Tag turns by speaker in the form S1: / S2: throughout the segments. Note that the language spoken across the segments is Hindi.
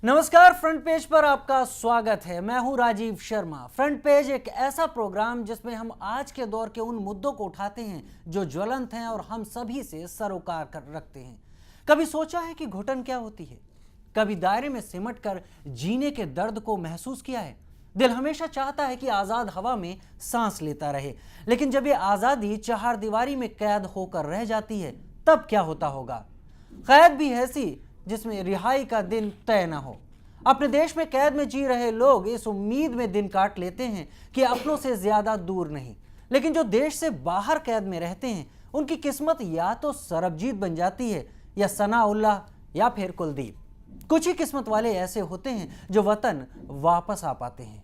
S1: नमस्कार, फ्रंट पेज पर आपका स्वागत है। मैं हूं राजीव शर्मा। फ्रंट पेज एक ऐसा प्रोग्राम जिसमें हम आज के दौर के उन मुद्दों को उठाते हैं जो ज्वलंत हैं और हम सभी से सरोकार कर रखते हैं। कभी सोचा है कि घुटन क्या होती है? कभी दायरे में सिमट कर जीने के दर्द को महसूस किया है? दिल हमेशा चाहता है कि आजाद हवा में सांस लेता रहे, लेकिन जब ये आजादी चार दीवारी में कैद होकर रह जाती है तब क्या होता होगा? कैद भी ऐसी जिसमें रिहाई का दिन तय न हो। अपने देश में कैद में जी रहे लोग इस उम्मीद में दिन काट लेते हैं कि अपनों से ज्यादा दूर नहीं, लेकिन जो देश से बाहर कैद में रहते हैं उनकी किस्मत या तो सरबजीत बन जाती है या सनाउल्लाह या फिर कुलदीप। कुछ ही किस्मत वाले ऐसे होते हैं जो वतन वापस आ पाते हैं।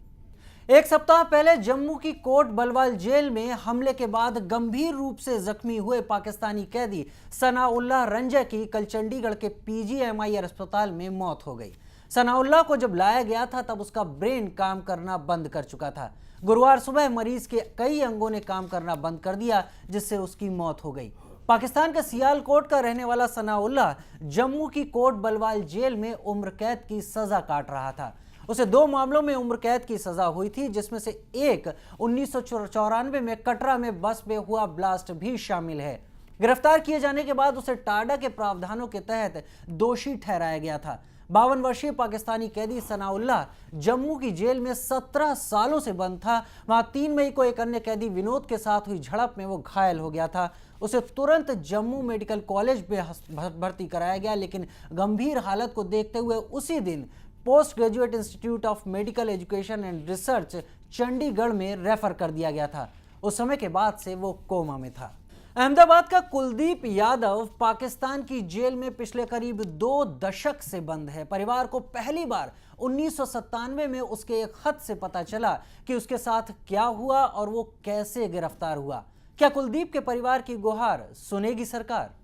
S1: एक सप्ताह पहले जम्मू की कोट बलवाल जेल में हमले के बाद गंभीर रूप से जख्मी हुए पाकिस्तानी कैदी सनाउल्लाह रंजय की कल चंडीगढ़ के पीजीएमआई अस्पताल में मौत हो गई। सनाउल्लाह को जब लाया गया था तब उसका ब्रेन काम करना बंद कर चुका था। गुरुवार सुबह मरीज के कई अंगों ने काम करना बंद कर दिया, जिससे उसकी मौत हो गई। पाकिस्तान के सियालकोट का रहने वाला सनाउल्लाह जम्मू की कोट बलवाल जेल में उम्र कैद की सजा काट रहा था। उसे 2 मामलों में उम्र कैद की सजा हुई थी, जिसमें से एक 1994 में कटरा में बस में हुआ ब्लास्ट भी शामिल है। गिरफ्तार किए जाने के बाद उसे टाडा के प्रावधानों के तहत दोषी ठहराया गया था। 52 वर्षीय पाकिस्तानी कैदी सनाउल्लाह जम्मू की जेल में 17 सालों से बंद था। वहां 3 मई को एक अन्य कैदी विनोद के साथ हुई झड़प में वो घायल हो गया था। उसे तुरंत जम्मू मेडिकल कॉलेज में भर्ती कराया गया, लेकिन गंभीर हालत को देखते हुए उसी दिन post graduate institute of medical education and research Chandigarh में रेफर कर दिया गया था। उस समय के बाद से वो कोमा में था। अहमदाबाद का कुलदीप यादव पाकिस्तान की जेल में पिछले करीब 2 दशक से बंद है। परिवार को पहली बार 1997 में उसके एक खत से पता चला कि उसके साथ क्या हुआ और वो कैसे गिरफ्तार हुआ। क्या कुलदीप के परिवार की गुहार सुनेगी सरकार?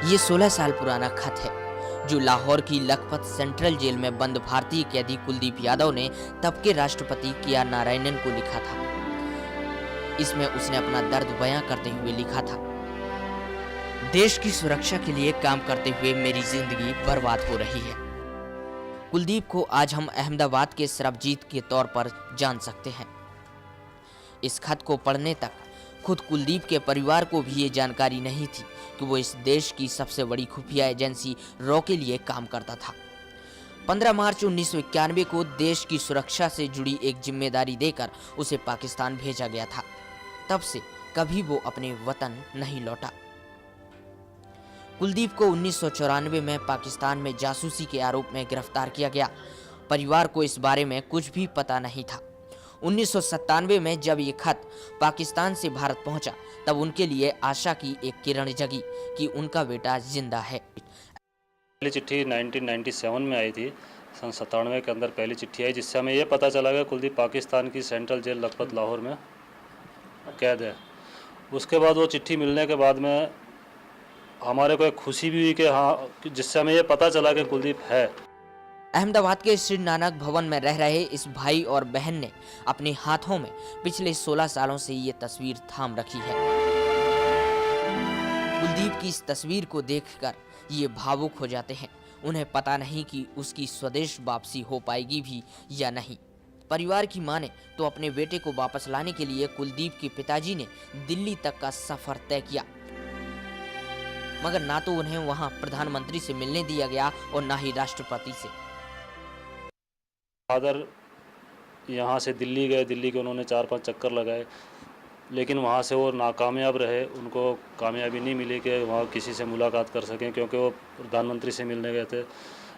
S2: ये 16 साल पुराना खत है जो लाहौर की लखपत सेंट्रल जेल में बंद भारतीय कैदी कुलदीप यादव ने तब के राष्ट्रपति के.आर. नारायणन को लिखा था। इसमें उसने अपना दर्द बयां करते हुए लिखा था, देश की सुरक्षा के लिए काम करते हुए मेरी जिंदगी बर्बाद हो रही है। कुलदीप को आज हम अहमदाबाद के सरबजीत के तौर पर जान सकते हैं। इस खत को पढ़ने तक खुद कुलदीप के परिवार को भी ये जानकारी नहीं थी कि वो इस देश की सबसे बड़ी खुफिया एजेंसी रॉ के लिए काम करता था। 15 मार्च 1991 को देश की सुरक्षा से जुड़ी एक जिम्मेदारी देकर उसे पाकिस्तान भेजा गया था। तब से कभी वो अपने वतन नहीं लौटा। कुलदीप को 1994 में पाकिस्तान में जासूसी के आरोप में गिरफ्तार किया गया। परिवार को इस बारे में कुछ भी पता नहीं था। 1997 में जब ये खत पाकिस्तान से भारत पहुंचा तब उनके लिए आशा की एक किरण जगी कि उनका बेटा जिंदा है।
S3: पहली चिट्ठी 1997 में आई थी, सन 97 के अंदर पहली चिट्ठी आई, जिससे हमें ये पता चला कि कुलदीप पाकिस्तान की सेंट्रल जेल लखपत लाहौर में कैद है। उसके बाद वो चिट्ठी मिलने के बाद में हमारे को एक खुशी भी हुई कि हाँ, जिससे हमें ये पता चला कि कुलदीप है।
S2: अहमदाबाद के श्री नानक भवन में रह रहे इस भाई और बहन ने अपने हाथों में पिछले 16 सालों से ये तस्वीर थाम रखी है। कुलदीप की इस तस्वीर को देखकर ये भावुक हो जाते हैं। उन्हें पता नहीं कि उसकी स्वदेश वापसी हो पाएगी भी या नहीं। परिवार की माने तो अपने बेटे को वापस लाने के लिए कुलदीप के पिताजी ने दिल्ली तक का सफर तय किया, मगर ना तो उन्हें वहां प्रधानमंत्री से मिलने दिया गया और ना ही राष्ट्रपति से।
S3: फादर यहाँ से दिल्ली गए, दिल्ली के उन्होंने 4-5 चक्कर लगाए, लेकिन वहाँ से वो नाकामयाब रहे। उनको कामयाबी नहीं मिली कि वहाँ किसी से मुलाकात कर सकें, क्योंकि वो प्रधानमंत्री से मिलने गए थे,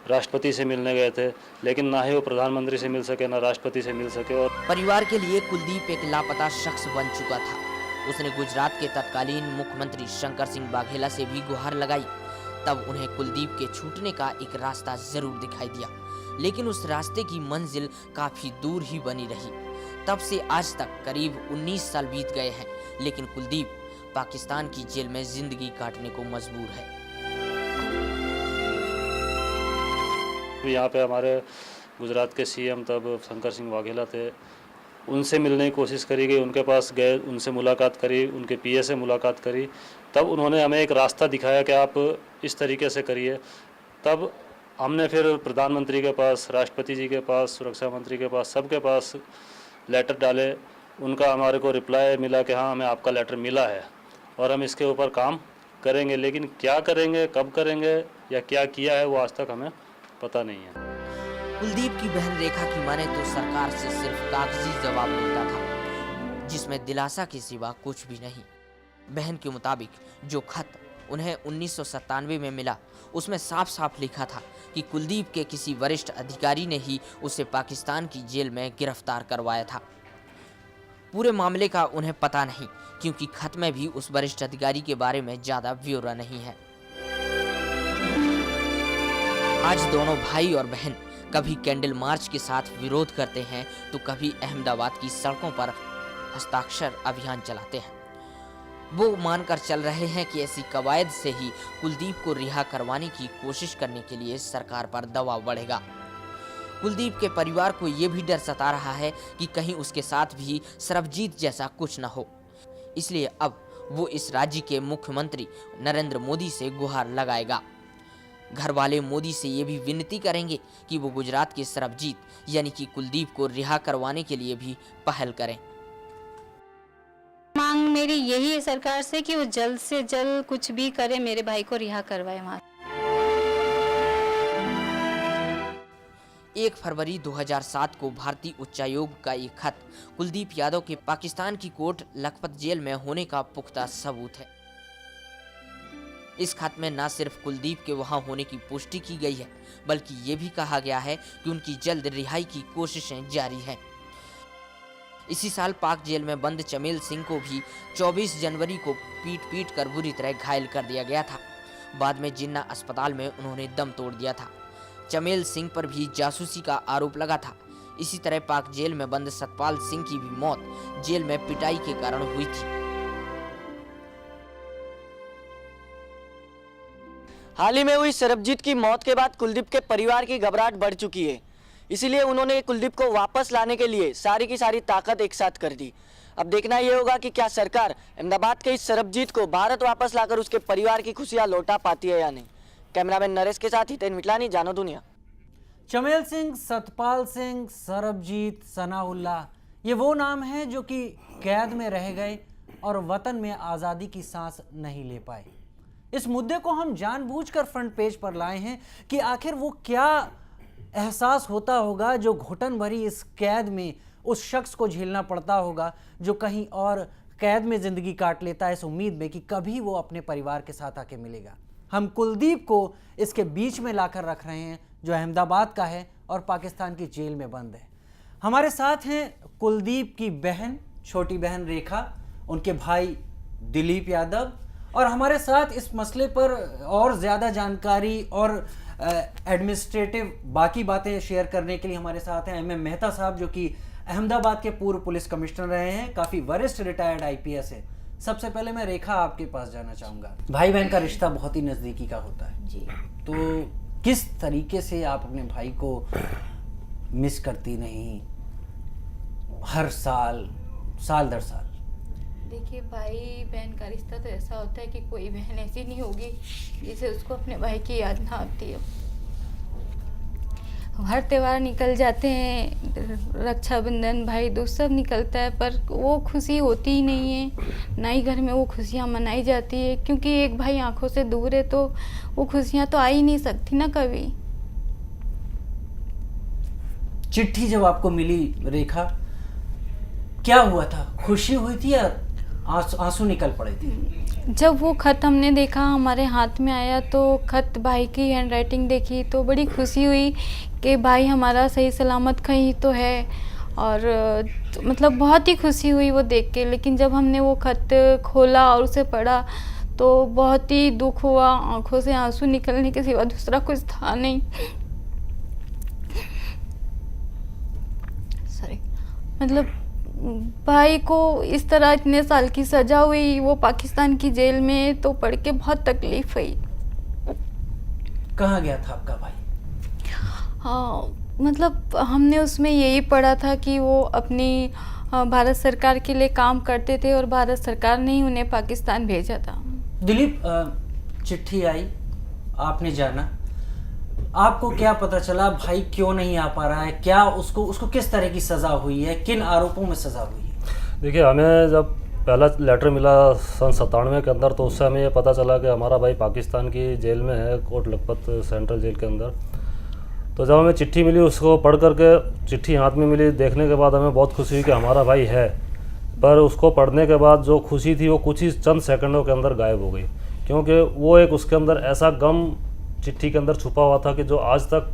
S3: राष्ट्रपति से मिलने गए थे, लेकिन ना ही वो प्रधानमंत्री से मिल सके ना राष्ट्रपति से मिल सके। और
S2: परिवार के लिए कुलदीप एक लापता शख्स बन चुका था। उसने गुजरात के तत्कालीन मुख्यमंत्री शंकर सिंह वाघेला से भी गुहार लगाई। तब उन्हें कुलदीप के छूटने का एक रास्ता जरूर दिखाई दिया, लेकिन उस रास्ते की मंजिल काफी दूर ही बनी रही। तब से आज तक करीब 19 साल बीत गए हैं, लेकिन कुलदीप पाकिस्तान की जेल में जिंदगी काटने को मजबूर है।
S3: यहाँ पे हमारे गुजरात के सीएम तब शंकर सिंह वाघेला थे। उनसे मिलने की कोशिश करी गई, उनके पास गए, उनसे मुलाकात करी, उनके पीए से मुलाकात करी। तब उन्होंने हमें एक रास्ता दिखाया कि आप इस तरीके से करिए। तब हमने फिर प्रधानमंत्री के पास, राष्ट्रपति जी के पास, सुरक्षा मंत्री के पास, सबके पास लेटर डाले। उनका हमारे को रिप्लाई मिला कि हाँ, हमें आपका लेटर मिला है और हम इसके ऊपर काम करेंगे, लेकिन क्या करेंगे, कब करेंगे या क्या किया है वो आज तक हमें पता नहीं है।
S2: कुलदीप की बहन रेखा की माने तो सरकार से सिर्फ कागजी जवाब मिलता था, जिसमें दिलासा के सिवा कुछ भी नहीं। बहन के मुताबिक जो खत उन्हें 1997 में मिला, उसमें साफ साफ लिखा था कि कुलदीप के किसी वरिष्ठ अधिकारी ने ही उसे पाकिस्तान की जेल में गिरफ्तार करवाया था। पूरे मामले का उन्हें पता नहीं, क्योंकि खत में भी उस वरिष्ठ अधिकारी के बारे में ज्यादा ब्यौरा नहीं है। आज दोनों भाई और बहन कभी कैंडल मार्च के साथ विरोध करते हैं तो कभी अहमदाबाद की सड़कों पर हस्ताक्षर अभियान चलाते हैं। वो मानकर चल रहे हैं कि ऐसी कवायद से ही कुलदीप को रिहा करवाने की कोशिश करने के लिए सरकार पर दबाव बढ़ेगा। कुलदीप के परिवार को ये भी डर सता रहा है कि कहीं उसके साथ भी सरबजीत जैसा कुछ न हो, इसलिए अब वो इस राज्य के मुख्यमंत्री नरेंद्र मोदी से गुहार लगाएगा। घर वाले मोदी से ये भी विनती करेंगे कि वो गुजरात के सरबजीत यानी कि कुलदीप को रिहा करवाने के लिए भी पहल करें।
S4: मांग मेरी यही है सरकार से कि वो जल्द से जल्द कुछ भी करे, मेरे भाई को रिहा करवाए वहाँ।
S2: 1 फरवरी 2007 को भारतीय उच्चायोग का एक खत कुलदीप यादव के पाकिस्तान की कोर्ट लखपत जेल में होने का पुख्ता सबूत है। इस खत में न सिर्फ कुलदीप के वहां होने की पुष्टि की गई है, बल्कि ये भी कहा गया है कि उनकी जल्द रिहाई की कोशिशें जारी हैं। इसी साल पाक जेल में बंद चमेल सिंह को भी 24 जनवरी को पीट कर बुरी तरह घायल कर दिया गया था। बाद में जिन्ना अस्पताल में उन्होंने दम तोड़ दिया था। चमेल सिंह पर भी जासूसी का आरोप लगा था। इसी तरह पाक जेल में बंद सतपाल सिंह की भी मौत जेल में पिटाई के कारण हुई थी।
S5: हाल ही में हुई सरबजीत की मौत के बाद कुलदीप के परिवार की घबराहट बढ़ चुकी है, इसीलिए उन्होंने कुलदीप को वापस लाने के लिए सारी की सारी ताकत एक साथ कर दी। अब देखना ये होगा कि क्या सरकार अहमदाबाद के इस सरबजीत को भारत वापस लाकर उसके परिवार की खुशियां लौटा पाती है या नहीं। कैमरामैन नरेश के साथ हितेन मिटलानी, जानो दुनिया।
S1: चमेल सिंह, सतपाल सिंह, सरबजीत, सनाउल्लाह, ये वो नाम हैं जो कि कैद में रह गए और वतन में आज़ादी की सांस नहीं ले पाए। इस मुद्दे को हम जानबूझकर फ्रंट पेज पर लाए हैं कि आखिर वो क्या एहसास होता होगा जो घुटन भरी इस कैद में उस शख्स को झेलना पड़ता होगा जो कहीं और कैद में ज़िंदगी काट लेता है इस उम्मीद में कि कभी वो अपने परिवार के साथ आके मिलेगा। हम कुलदीप को इसके बीच में लाकर रख रहे हैं जो अहमदाबाद का है और पाकिस्तान की जेल में बंद है। हमारे साथ हैं कुलदीप की बहन, छोटी बहन रेखा, उनके भाई दिलीप यादव, और हमारे साथ इस मसले पर और ज़्यादा जानकारी और एडमिनिस्ट्रेटिव बाकी बातें शेयर करने के लिए हमारे साथ हैं एम मेहता साहब, जो कि अहमदाबाद के पूर्व पुलिस कमिश्नर रहे हैं, काफ़ी वरिष्ठ रिटायर्ड आईपीएस है। सबसे पहले मैं रेखा आपके पास जाना चाहूँगा। भाई बहन का रिश्ता बहुत ही नज़दीकी का होता है
S4: जी,
S1: तो किस तरीके से आप अपने भाई को मिस करती नहीं हर साल दर साल?
S6: देखिए, भाई बहन का रिश्ता तो ऐसा होता है कि कोई बहन ऐसी नहीं होगी जिसे उसको अपने भाई की याद ना आती हो। हर त्यौहार निकल जाते हैं, रक्षाबंधन, भाई दूज सब निकलता है, पर वो खुशी होती ही नहीं है, ना ही घर में वो खुशियाँ मनाई जाती है, क्योंकि एक भाई आंखों से दूर है तो वो खुशियाँ तो आ ही नहीं सकती ना कभी।
S1: चिट्ठी जब आपको मिली रेखा, क्या हुआ था? खुशी हुई थी या आंसू निकल पड़े थे?
S6: जब वो खत हमने देखा, हमारे हाथ में आया, तो खत भाई की हैंडराइटिंग देखी तो बड़ी खुशी हुई कि भाई हमारा सही सलामत कहीं तो है, और मतलब बहुत ही खुशी हुई वो देख के। लेकिन जब हमने वो खत खोला और उसे पढ़ा तो बहुत ही दुख हुआ, आंखों से आंसू निकलने के सिवा दूसरा कुछ था नहीं। सॉरी, मतलब भाई को इस तरह इतने साल की सजा हुई वो पाकिस्तान की जेल में, तो पढ़ के बहुत तकलीफ हुई।
S1: कहाँ गया था आपका भाई?
S6: हाँ, मतलब हमने उसमें यही पढ़ा था कि वो अपनी भारत सरकार के लिए काम करते थे और भारत सरकार ने ही उन्हें पाकिस्तान भेजा था।
S1: दिलीप, चिट्ठी आई, आपने जाना, आपको क्या पता चला भाई क्यों नहीं आ पा रहा है? क्या उसको किस तरह की सज़ा हुई है? किन आरोपों में सज़ा हुई है?
S3: देखिए, हमें जब पहला लेटर मिला सन 97 के अंदर, तो उससे हमें ये पता चला कि हमारा भाई पाकिस्तान की जेल में है, कोट लखपत सेंट्रल जेल के अंदर। तो जब हमें चिट्ठी मिली, उसको पढ़ करके, चिट्ठी हाथ में मिली, देखने के बाद हमें बहुत खुशी हुई कि हमारा भाई है। पर उसको पढ़ने के बाद जो खुशी थी वो कुछ ही चंद सेकंडों के अंदर गायब हो गई, क्योंकि वो एक उसके अंदर ऐसा गम चिट्ठी के अंदर छुपा हुआ था कि जो आज तक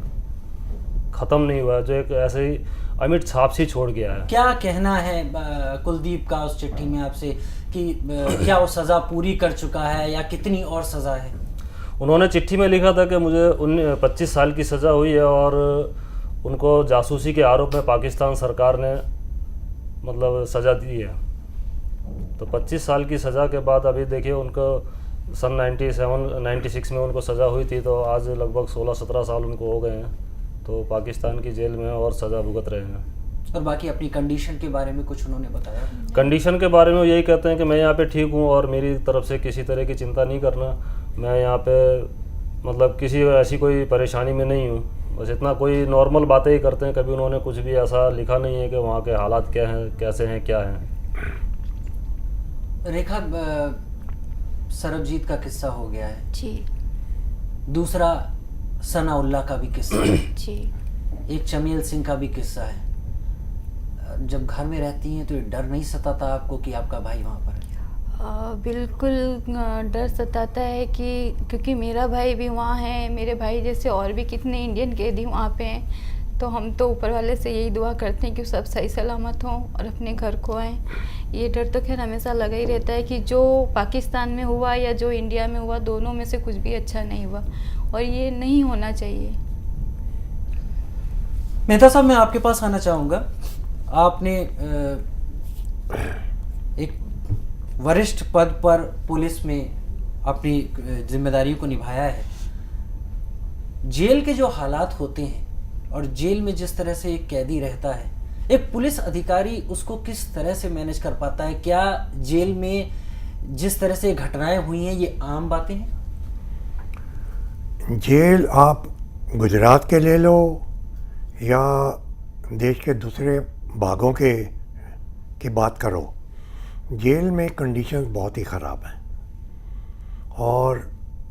S3: ख़त्म नहीं हुआ है, जो एक ऐसे ही अमिट छाप सी छोड़ गया है।
S1: क्या कहना है कुलदीप का उस चिट्ठी में आपसे कि क्या वो सज़ा पूरी कर चुका है या कितनी और सज़ा है?
S3: उन्होंने चिट्ठी में लिखा था कि मुझे 25 साल की सज़ा हुई है और उनको जासूसी के आरोप में पाकिस्तान सरकार ने मतलब सज़ा दी है। तो 25 साल की सज़ा के बाद अभी देखिए, उनको सन 96 में उनको सज़ा हुई थी, तो आज लगभग 16-17 साल उनको हो गए हैं, तो पाकिस्तान की जेल में और सज़ा भुगत रहे हैं।
S1: और बाकी अपनी कंडीशन के बारे में कुछ उन्होंने बताया?
S3: कंडीशन के बारे में यही कहते हैं कि मैं यहाँ पे ठीक हूँ और मेरी तरफ से किसी तरह की चिंता नहीं करना, मैं यहाँ पे मतलब किसी ऐसी कोई परेशानी में नहीं हूँ, बस इतना, कोई नॉर्मल बातें ही करते हैं। कभी उन्होंने कुछ भी ऐसा लिखा नहीं है कि वहाँ के हालात क्या हैं, कैसे हैं, क्या हैं।
S1: रेखा, सरबजीत का किस्सा हो गया है
S6: जी
S1: दूसरा सनाउल्लाह का भी किस्सा है,
S6: जी।
S1: एक चमेल सिंह का भी किस्सा है। जब घर में रहती हैं तो ये डर नहीं सताता आपको कि आपका भाई वहाँ पर है?
S6: बिल्कुल डर सताता है कि क्योंकि मेरा भाई भी वहाँ है, मेरे भाई जैसे और भी कितने इंडियन कैदी वहाँ पे हैं, तो हम तो ऊपर वाले से यही दुआ करते हैं कि सब सही सलामत हों और अपने घर को आएँ। ये डर तो खैर हमेशा लगा ही रहता है कि जो पाकिस्तान में हुआ या जो इंडिया में हुआ, दोनों में से कुछ भी अच्छा नहीं हुआ और ये नहीं होना चाहिए।
S1: मेहता साहब, मैं आपके पास आना चाहूँगा। आपने एक वरिष्ठ पद पर पुलिस में अपनी जिम्मेदारियों को निभाया है। जेल के जो हालात होते हैं और जेल में जिस तरह से एक कैदी रहता है, एक पुलिस अधिकारी उसको किस तरह से मैनेज कर पाता है? क्या जेल में जिस तरह से घटनाएं हुई हैं ये आम बातें हैं?
S7: जेल आप गुजरात के ले लो या देश के दूसरे भागों की बात करो, जेल में कंडीशंस बहुत ही ख़राब हैं और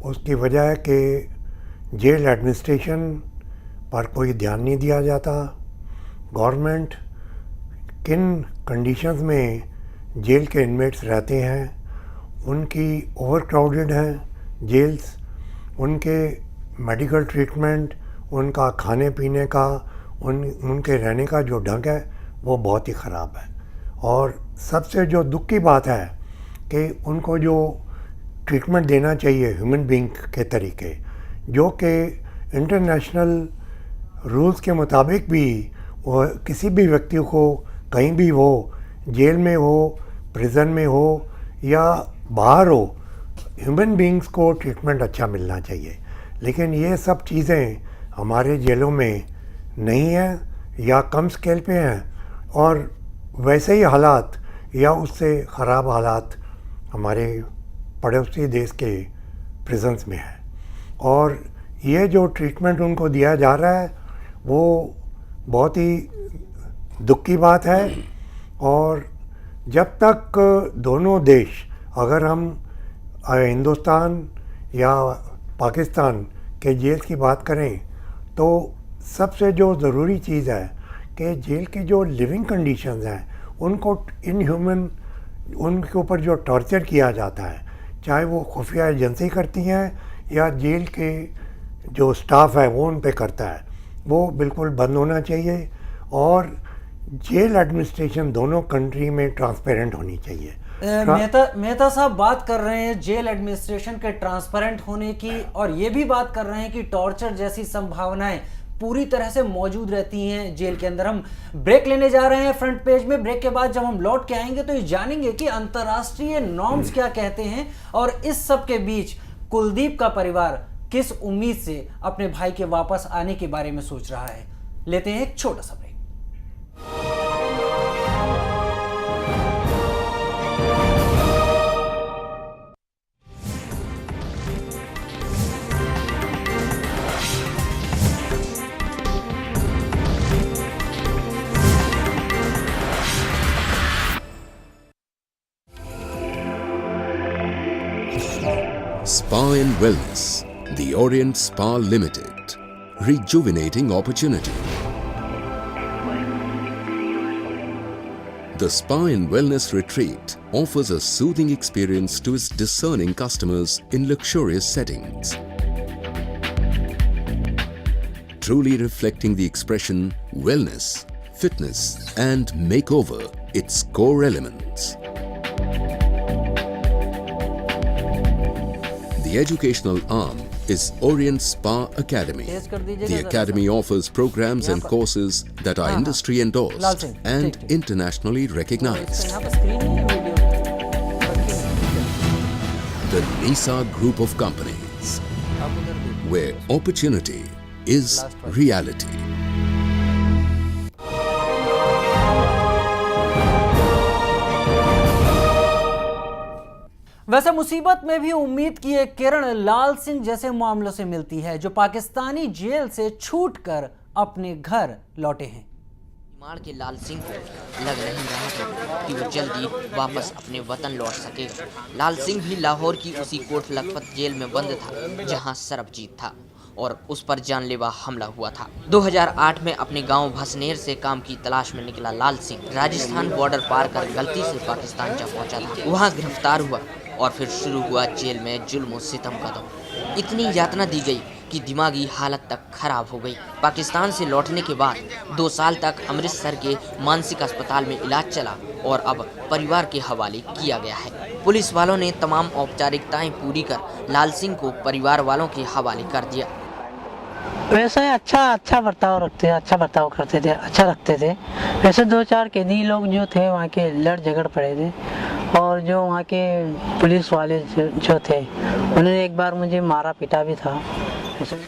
S7: उसकी वजह है कि जेल एडमिनिस्ट्रेशन पर कोई ध्यान नहीं दिया जाता। गवर्नमेंट किन कंडीशंस में जेल के इनमेट्स रहते हैं, उनकी ओवरक्राउडेड हैं जेल्स, उनके मेडिकल ट्रीटमेंट, उनका खाने पीने का, उनके रहने का जो ढंग है वो बहुत ही ख़राब है। और सबसे जो दुख की बात है कि उनको जो ट्रीटमेंट देना चाहिए ह्यूमन बीइंग के तरीके, जो कि इंटरनेशनल रूल्स के मुताबिक भी वो किसी भी व्यक्ति को कहीं भी हो, जेल में हो, प्रिजन में हो या बाहर हो, ह्यूमन बीइंग्स को ट्रीटमेंट अच्छा मिलना चाहिए। लेकिन ये सब चीज़ें हमारे जेलों में नहीं है या कम स्केल पे हैं और वैसे ही हालात या उससे ख़राब हालात हमारे पड़ोसी देश के प्रिजन्स में है। और ये जो ट्रीटमेंट उनको दिया जा रहा है वो बहुत ही दुख की बात है। और जब तक दोनों देश, अगर हम हिंदुस्तान या पाकिस्तान के जेल की बात करें, तो सबसे जो ज़रूरी चीज़ है कि जेल की जो लिविंग कंडीशंस हैं उनको इनह्यूमन, उनके ऊपर जो टॉर्चर किया जाता है, चाहे वो खुफिया एजेंसी करती हैं या जेल के जो स्टाफ है वो उन पे करता है, वो बिल्कुल बंद होना चाहिए। और जेल एडमिनिस्ट्रेशन दोनों कंट्री में ट्रांसपेरेंट होनी चाहिए।
S1: मेहता साहब बात कर रहे हैं जेल एडमिनिस्ट्रेशन के ट्रांसपेरेंट होने की, और ये भी बात कर रहे हैं कि टॉर्चर जैसी संभावनाएं पूरी तरह से मौजूद रहती हैं जेल के अंदर। हम ब्रेक लेने जा रहे हैं फ्रंट पेज में। ब्रेक के बाद जब हम लौट के आएंगे तो ये जानेंगे कि अंतर्राष्ट्रीय नॉर्म्स क्या कहते हैं और इस सब के बीच कुलदीप का परिवार किस उम्मीद से अपने भाई के वापस आने के बारे में सोच रहा है। लेते हैं एक छोटा सा break.
S8: Spa and Wellness, the Orient Spa Limited, rejuvenating opportunity. The Spa and Wellness Retreat offers a soothing experience to its discerning customers in luxurious settings, truly reflecting the expression wellness, fitness and makeover, its core elements. The educational arm is Orient Spa Academy. The academy offers programs and courses that are industry endorsed and internationally recognized. The NISA Group of Companies, where opportunity is reality.
S1: वैसे मुसीबत में भी उम्मीद की एक किरण लाल सिंह जैसे मामलों से मिलती है, जो पाकिस्तानी जेल से छूटकर अपने घर लौटे हैं।
S2: बीमार के लाल सिंह को लग नहीं रहा था कि वो जल्दी वापस अपने वतन लौट सकेगा। लाल सिंह भी लाहौर की उसी कोट लखपत जेल में बंद था जहां सरबजीत था और उस पर जानलेवा हमला हुआ था। 2008 में अपने गांव भसनेर से काम की तलाश में निकला लाल सिंह राजस्थान बॉर्डर पार कर गलती से पाकिस्तान जा पहुंचा था। वहां गिरफ्तार हुआ और फिर शुरू हुआ जेल में जुल्म और सितम का दौर। इतनी यातना दी गई कि दिमागी हालत तक खराब हो गई। पाकिस्तान से लौटने के बाद 2 साल तक अमृतसर के मानसिक अस्पताल में इलाज चला और अब परिवार के हवाले किया गया है। पुलिस वालों ने तमाम औपचारिकताएं पूरी कर लाल सिंह को परिवार वालों के हवाले कर दिया।
S9: वैसे अच्छा बर्ताव रखते, अच्छा बर्ताव करते थे, अच्छा रखते थे। वैसे 2-4 कैदी लोग जो थे वहाँ के लड़ झगड़ पड़े थे और जो वहाँ के पुलिस वाले जो थे उन्होंने एक बार मुझे मारा पीटा भी था।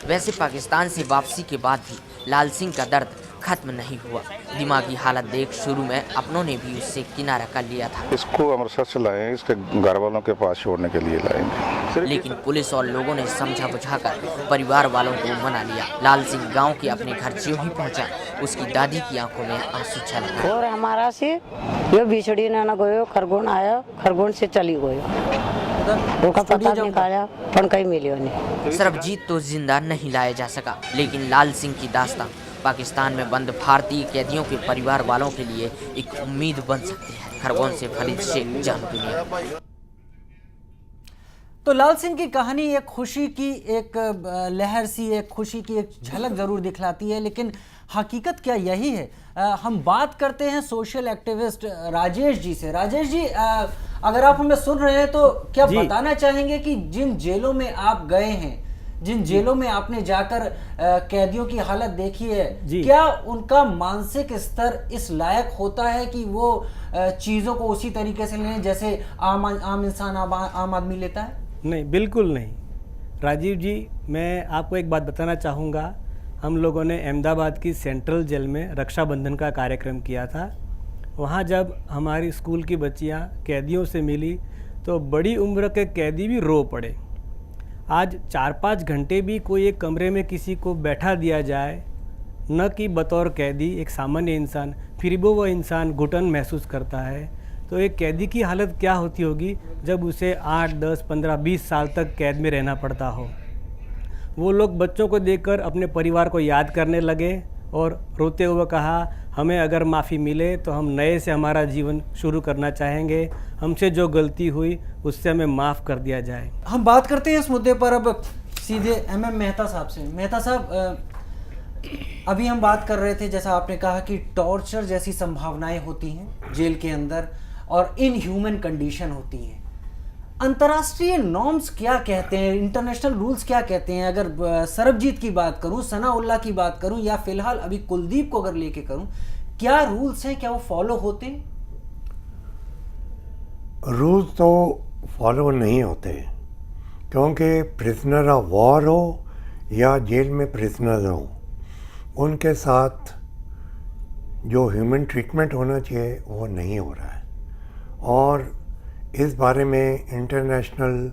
S2: वैसे पाकिस्तान से वापसी के बाद भी लाल सिंह का दर्द खत्म नहीं हुआ। दिमागी हालत देख शुरू में अपनों ने भी उससे किनारा कर लिया था।
S10: इसको अमृतसर से लाए, इसके घर वालों के पास छोड़ने के लिए लाएंगे,
S2: लेकिन पुलिस और लोगों ने समझा बुझाकर परिवार वालों को मना लिया। लाल सिंह गांव के अपने घर ज्यों ही पहुंचा, उसकी दादी की आंखों में आंसू छलके।
S9: और हमारा से ये बिछड़ी ना गयो, खरगोन आया, खरगोन से चली गयो, उनका पता निकाला पर कहीं मिलियो नहीं।
S2: सरबजीत तो जिंदा नहीं लाया जा सका, लेकिन लाल सिंह की दास्तां पाकिस्तान में बंद भारतीय कैदियों के परिवार वालों के लिए एक उम्मीद बन सकती है। खरगोन से फरीद शेख, जान दुनिया।
S1: तो लाल सिंह की कहानी एक खुशी की एक लहर सी, एक खुशी की एक झलक जरूर दिखलाती है, लेकिन हकीकत क्या यही है? हम बात करते हैं सोशल एक्टिविस्ट राजेश जी से। राजेश जी, अगर आप हमें सुन रहे हैं तो क्या बताना चाहेंगे कि जिन जेलों में आप गए हैं, जिन जेलों में आपने जाकर कैदियों की हालत देखी है, क्या उनका मानसिक स्तर इस लायक होता है कि वो चीज़ों को उसी तरीके से लें जैसे आम इंसान, आम आदमी लेता है?
S11: नहीं, बिल्कुल नहीं। राजीव जी, मैं आपको एक बात बताना चाहूँगा। हम लोगों ने अहमदाबाद की सेंट्रल जेल में रक्षाबंधन का कार्यक्रम किया था। वहाँ जब हमारी स्कूल की बच्चियाँ कैदियों से मिली तो बड़ी उम्र के कैदी भी रो पड़े। आज 4-5 घंटे भी कोई एक कमरे में किसी को बैठा दिया जाए, न कि बतौर कैदी एक सामान्य इंसान, फिर भी वो इंसान घुटन महसूस करता है। तो एक कैदी की हालत क्या होती होगी जब उसे 8, 10, 15, 20 साल तक कैद में रहना पड़ता हो। वो लोग बच्चों को देखकर अपने परिवार को याद करने लगे और रोते हुए कहा, हमें अगर माफ़ी मिले तो हम नए से हमारा जीवन शुरू करना चाहेंगे, हमसे जो गलती हुई उससे हमें माफ़ कर दिया जाए।
S1: हम बात करते हैं इस मुद्दे पर अब सीधे MM मेहता साहब से। मेहता साहब, अभी हम बात कर रहे थे, जैसा आपने कहा कि टॉर्चर जैसी संभावनाएं होती हैं जेल के अंदर और इनह्यूमन कंडीशन होती हैं। अंतर्राष्ट्रीय नॉर्म्स क्या कहते हैं, इंटरनेशनल रूल्स क्या कहते हैं? अगर सरबजीत की बात करूं, सनाउल्लाह की बात करूं, या फिलहाल अभी कुलदीप को अगर लेके करूं, क्या रूल्स हैं, क्या वो फॉलो होते हैं?
S7: रूल्स तो फॉलो नहीं होते, क्योंकि प्रिजनर ऑफ वॉर हो या जेल में प्रिजनर हो, उनके साथ जो ह्यूमन ट्रीटमेंट होना चाहिए वो नहीं हो रहा है। और इस बारे में इंटरनेशनल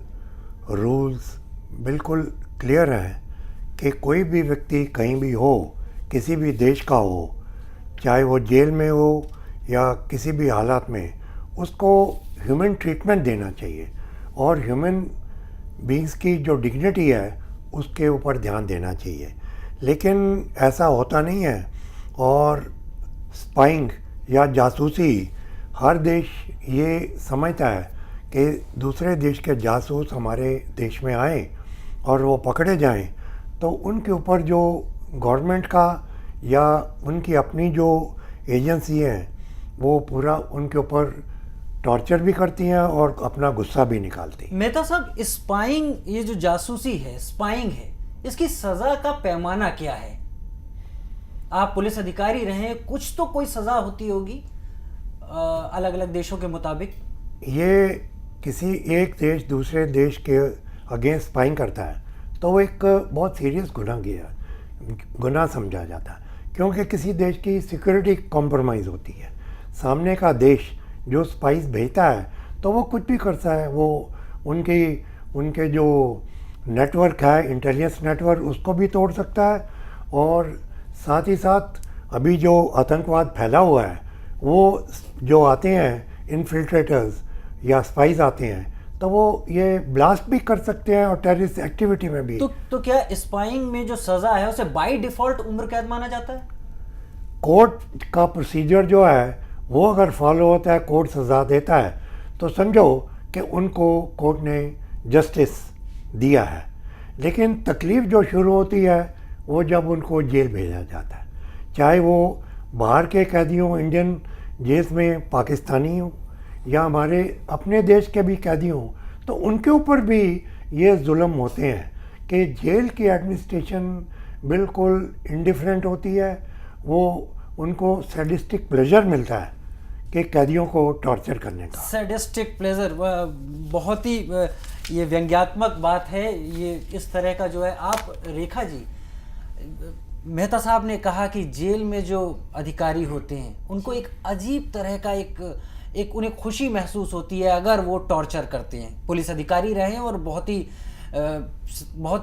S7: रूल्स बिल्कुल क्लियर हैं कि कोई भी व्यक्ति कहीं भी हो, किसी भी देश का हो, चाहे वो जेल में हो या किसी भी हालात में, उसको ह्यूमन ट्रीटमेंट देना चाहिए और ह्यूमन बीइंग्स की जो डिग्निटी है उसके ऊपर ध्यान देना चाहिए। लेकिन ऐसा होता नहीं है और स्पाइंग या जासूसी, हर देश ये समझता है कि दूसरे देश के जासूस हमारे देश में आए और वो पकड़े जाएं तो उनके ऊपर जो गवर्नमेंट का या उनकी अपनी जो एजेंसी है वो पूरा उनके ऊपर टॉर्चर भी करती हैं और अपना गुस्सा भी निकालती हैं।
S1: मेहता साहब, स्पाइंग, ये जो जासूसी है, स्पाइंग है, इसकी सज़ा का पैमाना क्या है? आप पुलिस अधिकारी रहे, कुछ तो कोई सज़ा होती होगी अलग अलग देशों के मुताबिक।
S7: ये किसी एक देश दूसरे देश के अगेंस्ट स्पाइंग करता है तो वो एक बहुत सीरियस गुनाह समझा जाता है, क्योंकि किसी देश की सिक्योरिटी कॉम्प्रोमाइज़ होती है। सामने का देश जो स्पाइस भेजता है तो वो कुछ भी करता है, वो उनके जो नेटवर्क है, इंटेलिजेंस नेटवर्क, उसको भी तोड़ सकता है। और साथ ही साथ अभी जो आतंकवाद फैला हुआ है, वो जो आते हैं इन्फिल्ट्रेटर्स या स्पाइस आते हैं तो वो ये ब्लास्ट भी कर सकते हैं और टेररिस्ट एक्टिविटी में भी।
S1: तो क्या स्पाइंग में जो सज़ा है उसे बाय डिफ़ॉल्ट उम्र कैद माना जाता है?
S7: कोर्ट का प्रोसीजर जो है वो अगर फॉलो होता है, कोर्ट सज़ा देता है तो समझो कि उनको कोर्ट ने जस्टिस दिया है। लेकिन तकलीफ़ जो शुरू होती है वो जब उनको जेल भेजा जाता है, चाहे वो बाहर के कैदी हों, इंडियन जेल में पाकिस्तानी हों या हमारे अपने देश के भी कैदी हों, तो उनके ऊपर भी ये जुल्म होते हैं कि जेल की एडमिनिस्ट्रेशन बिल्कुल इंडिफरेंट होती है। वो उनको सैडिस्टिक प्लेजर मिलता है कि कैदियों को टॉर्चर करने का।
S1: सैडिस्टिक प्लेजर, बहुत ही ये व्यंग्यात्मक बात है। ये इस तरह का जो है, आप रेखा जी, मेहता साहब ने कहा कि जेल में जो अधिकारी होते हैं उनको एक अजीब तरह का एक उन्हें खुशी महसूस होती है अगर वो टॉर्चर करते हैं। पुलिस अधिकारी रहे हैं और बहुत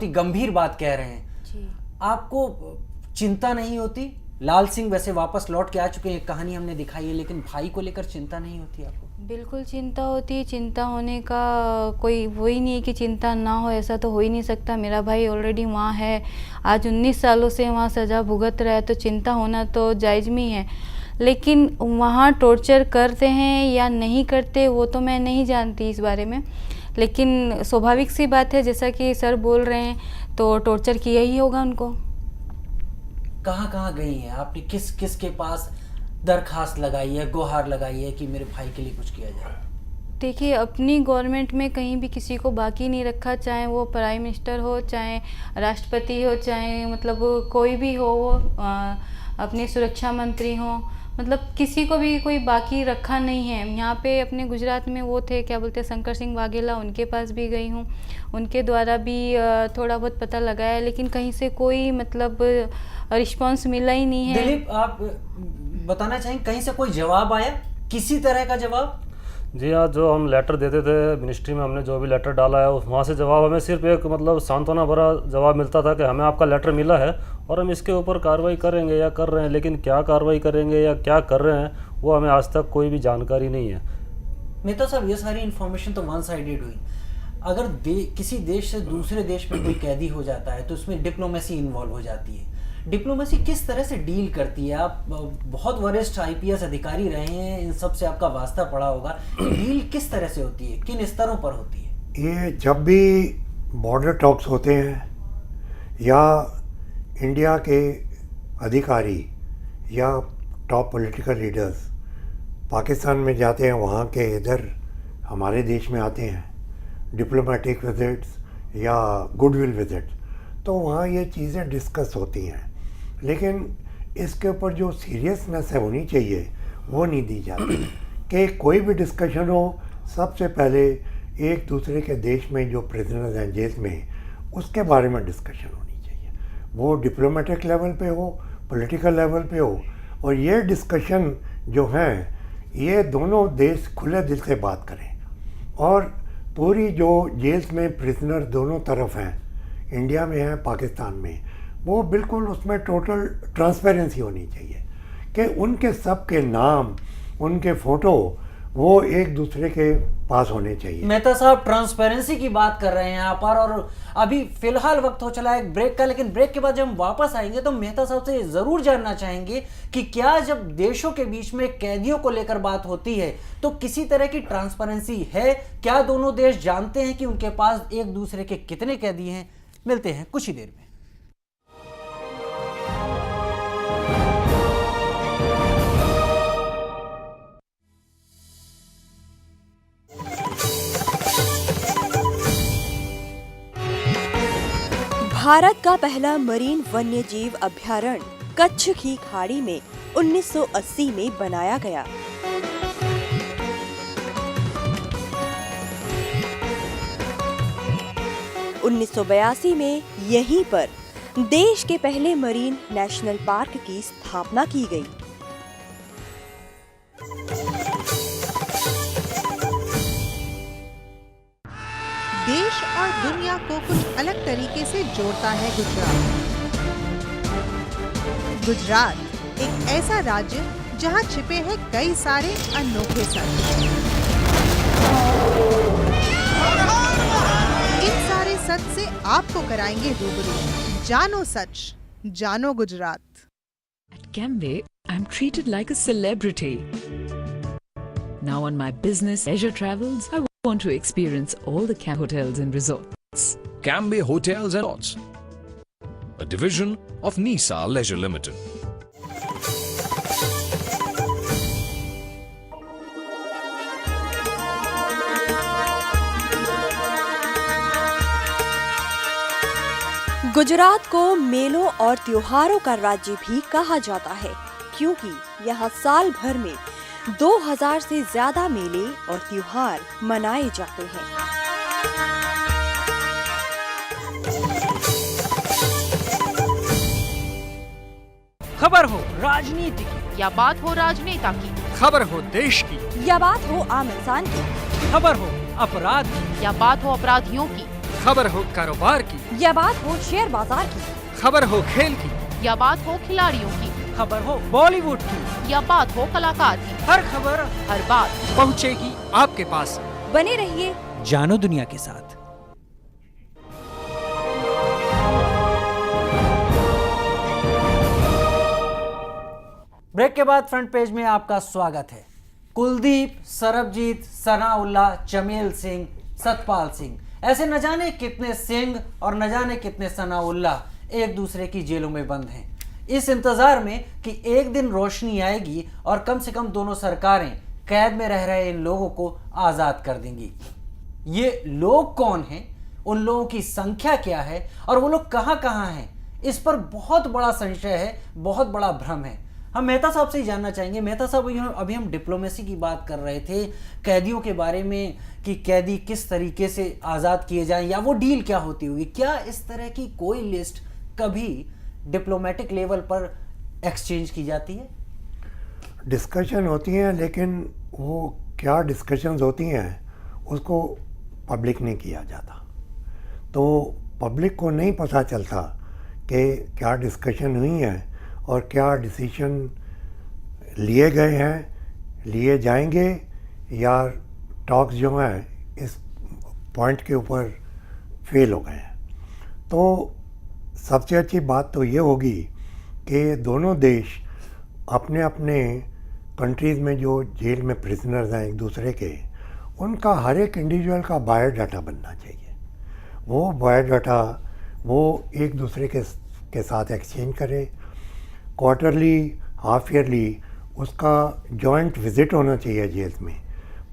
S1: ही गंभीर बात कह रहे हैं जी। आपको चिंता नहीं होती? लाल सिंह वैसे वापस लौट के आ चुके हैं, कहानी हमने दिखाई है, लेकिन भाई को लेकर चिंता नहीं होती आपको?
S6: बिल्कुल चिंता होती है। चिंता होने का कोई वही नहीं है कि चिंता ना हो, ऐसा तो हो ही नहीं सकता। मेरा भाई ऑलरेडी वहाँ है, आज 19 सालों से वहाँ सज़ा भुगत रहा है, तो चिंता होना तो जायज़ में है। लेकिन वहाँ टॉर्चर करते हैं या नहीं करते वो तो मैं नहीं जानती इस बारे में, लेकिन स्वाभाविक सी बात है, जैसा कि सर बोल रहे हैं, तो टॉर्चर किया ही होगा उनको।
S1: कहाँ कहाँ गई हैं आपने? किस के पास दरखास्त लगाई है, गुहार लगाई है कि मेरे भाई के लिए कुछ किया जाए?
S6: देखिए, अपनी गवर्नमेंट में कहीं भी किसी को बाकी नहीं रखा, चाहे वो प्राइम मिनिस्टर हो, चाहे राष्ट्रपति हो, चाहे मतलब कोई भी हो, वो अपने सुरक्षा मंत्री हो, मतलब किसी को भी कोई बाकी रखा नहीं है। यहाँ पे अपने गुजरात में वो थे, क्या बोलते हैं, शंकर सिंह वाघेला, उनके पास भी गई हूँ, उनके द्वारा भी थोड़ा बहुत पता लगाया, लेकिन कहीं से कोई मतलब रिस्पांस मिला ही नहीं है।
S1: दिलीप, आप बताना चाहेंगे कहीं से कोई जवाब आया, किसी तरह का जवाब?
S3: जी हाँ, जो हम लेटर देते थे मिनिस्ट्री में, हमने जो भी लेटर डाला है वहाँ से जवाब हमें सिर्फ एक मतलब सांत्वना भरा जवाब मिलता था कि हमें आपका लेटर मिला है और हम इसके ऊपर कार्रवाई करेंगे या कर रहे हैं, लेकिन क्या कार्रवाई करेंगे या क्या कर रहे हैं वो हमें आज तक कोई भी जानकारी नहीं है।
S1: मेहता साहब, ये सारी इन्फॉर्मेशन तो वन साइडेड हुई। अगर किसी देश से दूसरे देश में कोई कैदी हो जाता है तो उसमें डिप्लोमेसी इन्वॉल्व हो जाती है। डिप्लोमेसी किस तरह से डील करती है? आप बहुत वरिष्ठ IPS अधिकारी रहे हैं, इन सब से आपका वास्ता पड़ा होगा। डील किस तरह से होती है, किन स्तरों पर होती है?
S7: ये जब भी बॉर्डर टॉक्स होते हैं या इंडिया के अधिकारी या टॉप पॉलिटिकल लीडर्स पाकिस्तान में जाते हैं, वहाँ के इधर हमारे देश में आते हैं, डिप्लोमेटिक विजिट्स या गुडविल विजिट्स, तो वहाँ ये चीज़ें डिस्कस होती हैं। लेकिन इसके ऊपर जो सीरियसनेस है होनी चाहिए वो नहीं दी जाती कि कोई भी डिस्कशन हो, सबसे पहले एक दूसरे के देश में जो प्रिजनर्स हैं जेल में, उसके बारे में डिस्कशन होनी चाहिए। वो डिप्लोमेटिक लेवल पे हो, पॉलिटिकल लेवल पे हो, और ये डिस्कशन जो हैं ये दोनों देश खुले दिल से बात करें। और पूरी जो जेल्स में प्रिजनर दोनों तरफ हैं, इंडिया में हैं, पाकिस्तान में, वो बिल्कुल उसमें टोटल ट्रांसपेरेंसी होनी चाहिए कि उनके सब के नाम, उनके फ़ोटो वो एक दूसरे के पास होने चाहिए।
S1: मेहता साहब, ट्रांसपेरेंसी की बात कर रहे हैं आप और अभी फिलहाल वक्त हो चला है एक ब्रेक का, लेकिन ब्रेक के बाद जब हम वापस आएंगे तो मेहता साहब से जरूर जानना चाहेंगे कि क्या जब देशों के बीच में कैदियों को लेकर बात होती है तो किसी तरह की ट्रांसपेरेंसी है? क्या दोनों देश जानते हैं कि उनके पास एक दूसरे के कितने कैदी हैं? मिलते हैं कुछ ही देर में।
S12: भारत का पहला मरीन वन्य जीव अभयारण्य कच्छ की खाड़ी में 1980 में बनाया गया। उन्नीस में यहीं पर देश के पहले मरीन नेशनल पार्क की स्थापना की गई।
S13: देश और दुनिया को कुछ अलग तरीके से जोड़ता है गुजरात। गुजरात एक ऐसा राज्य जहां छिपे हैं कई सारे अनोखे सच। इन सारे सच से आपको कराएंगे रूबरू। जानो सच, जानो Gujarat.
S14: At Cambay, I'm treated like a celebrity. Now on my business leisure travels, I want to experience all the Cambay hotels and resorts.
S15: Cambay Hotels and Resorts, a division of Nisa Leisure Limited.
S12: Gujarat को मेलों और त्योहारों का राज्य भी कहा जाता है, क्योंकि यहाँ साल भर में 2000 से ज्यादा मेले और त्योहार मनाए जाते हैं।
S1: खबर हो राजनीति की
S16: या बात हो राजनेता की,
S1: खबर हो देश की
S12: या बात हो आम इंसान की,
S1: खबर हो अपराध की
S16: या बात हो अपराधियों की,
S1: खबर हो कारोबार की
S12: या बात हो शेयर बाजार की,
S1: खबर हो खेल की
S16: या बात हो खिलाड़ियों की,
S1: खबर हो बॉलीवुड की
S16: या बात हो कलाकार की,
S1: हर खबर
S16: हर बात
S1: पहुंचेगी आपके पास।
S12: बने रहिए
S1: जानो दुनिया के साथ। ब्रेक के बाद फ्रंट पेज में आपका स्वागत है। कुलदीप, सरबजीत, सनाउल्लाह, चमेल सिंह, सतपाल सिंह, ऐसे न जाने कितने सिंह और न जाने कितने सनाउल्लाह एक दूसरे की जेलों में बंद हैं, इस इंतजार में कि एक दिन रोशनी आएगी और कम से कम दोनों सरकारें कैद में रह रहे इन लोगों को आज़ाद कर देंगी। ये लोग कौन हैं, उन लोगों की संख्या क्या है और वो लोग कहाँ कहाँ हैं, इस पर बहुत बड़ा संशय है, बहुत बड़ा भ्रम है। हम मेहता साहब से ही जानना चाहेंगे। मेहता साहब, अभी हम डिप्लोमेसी की बात कर रहे थे, कैदियों के बारे में कि कैदी किस तरीके से आज़ाद किए जाएं या वो डील क्या होती होगी। क्या इस तरह की कोई लिस्ट कभी डिप्लोमेटिक लेवल पर एक्सचेंज की जाती है?
S7: डिस्कशन होती हैं, लेकिन वो क्या डिस्कशंस होती हैं उसको पब्लिक नहीं किया जाता, तो पब्लिक को नहीं पता चलता कि क्या डिस्कशन हुई है और क्या डिसीजन लिए गए हैं, लिए जाएंगे, या टॉक्स जो हैं इस पॉइंट के ऊपर फेल हो गए हैं। तो सबसे अच्छी बात तो ये होगी कि दोनों देश अपने अपने कंट्रीज़ में जो जेल में प्रिजनर्स हैं एक दूसरे के, उनका हर एक इंडिविजुअल का बायोडाटा बनना चाहिए। वो बायोडाटा वो एक दूसरे के साथ एक्सचेंज करे, क्वार्टरली, हाफ ईयरली उसका जॉइंट विज़िट होना चाहिए जेल्स में।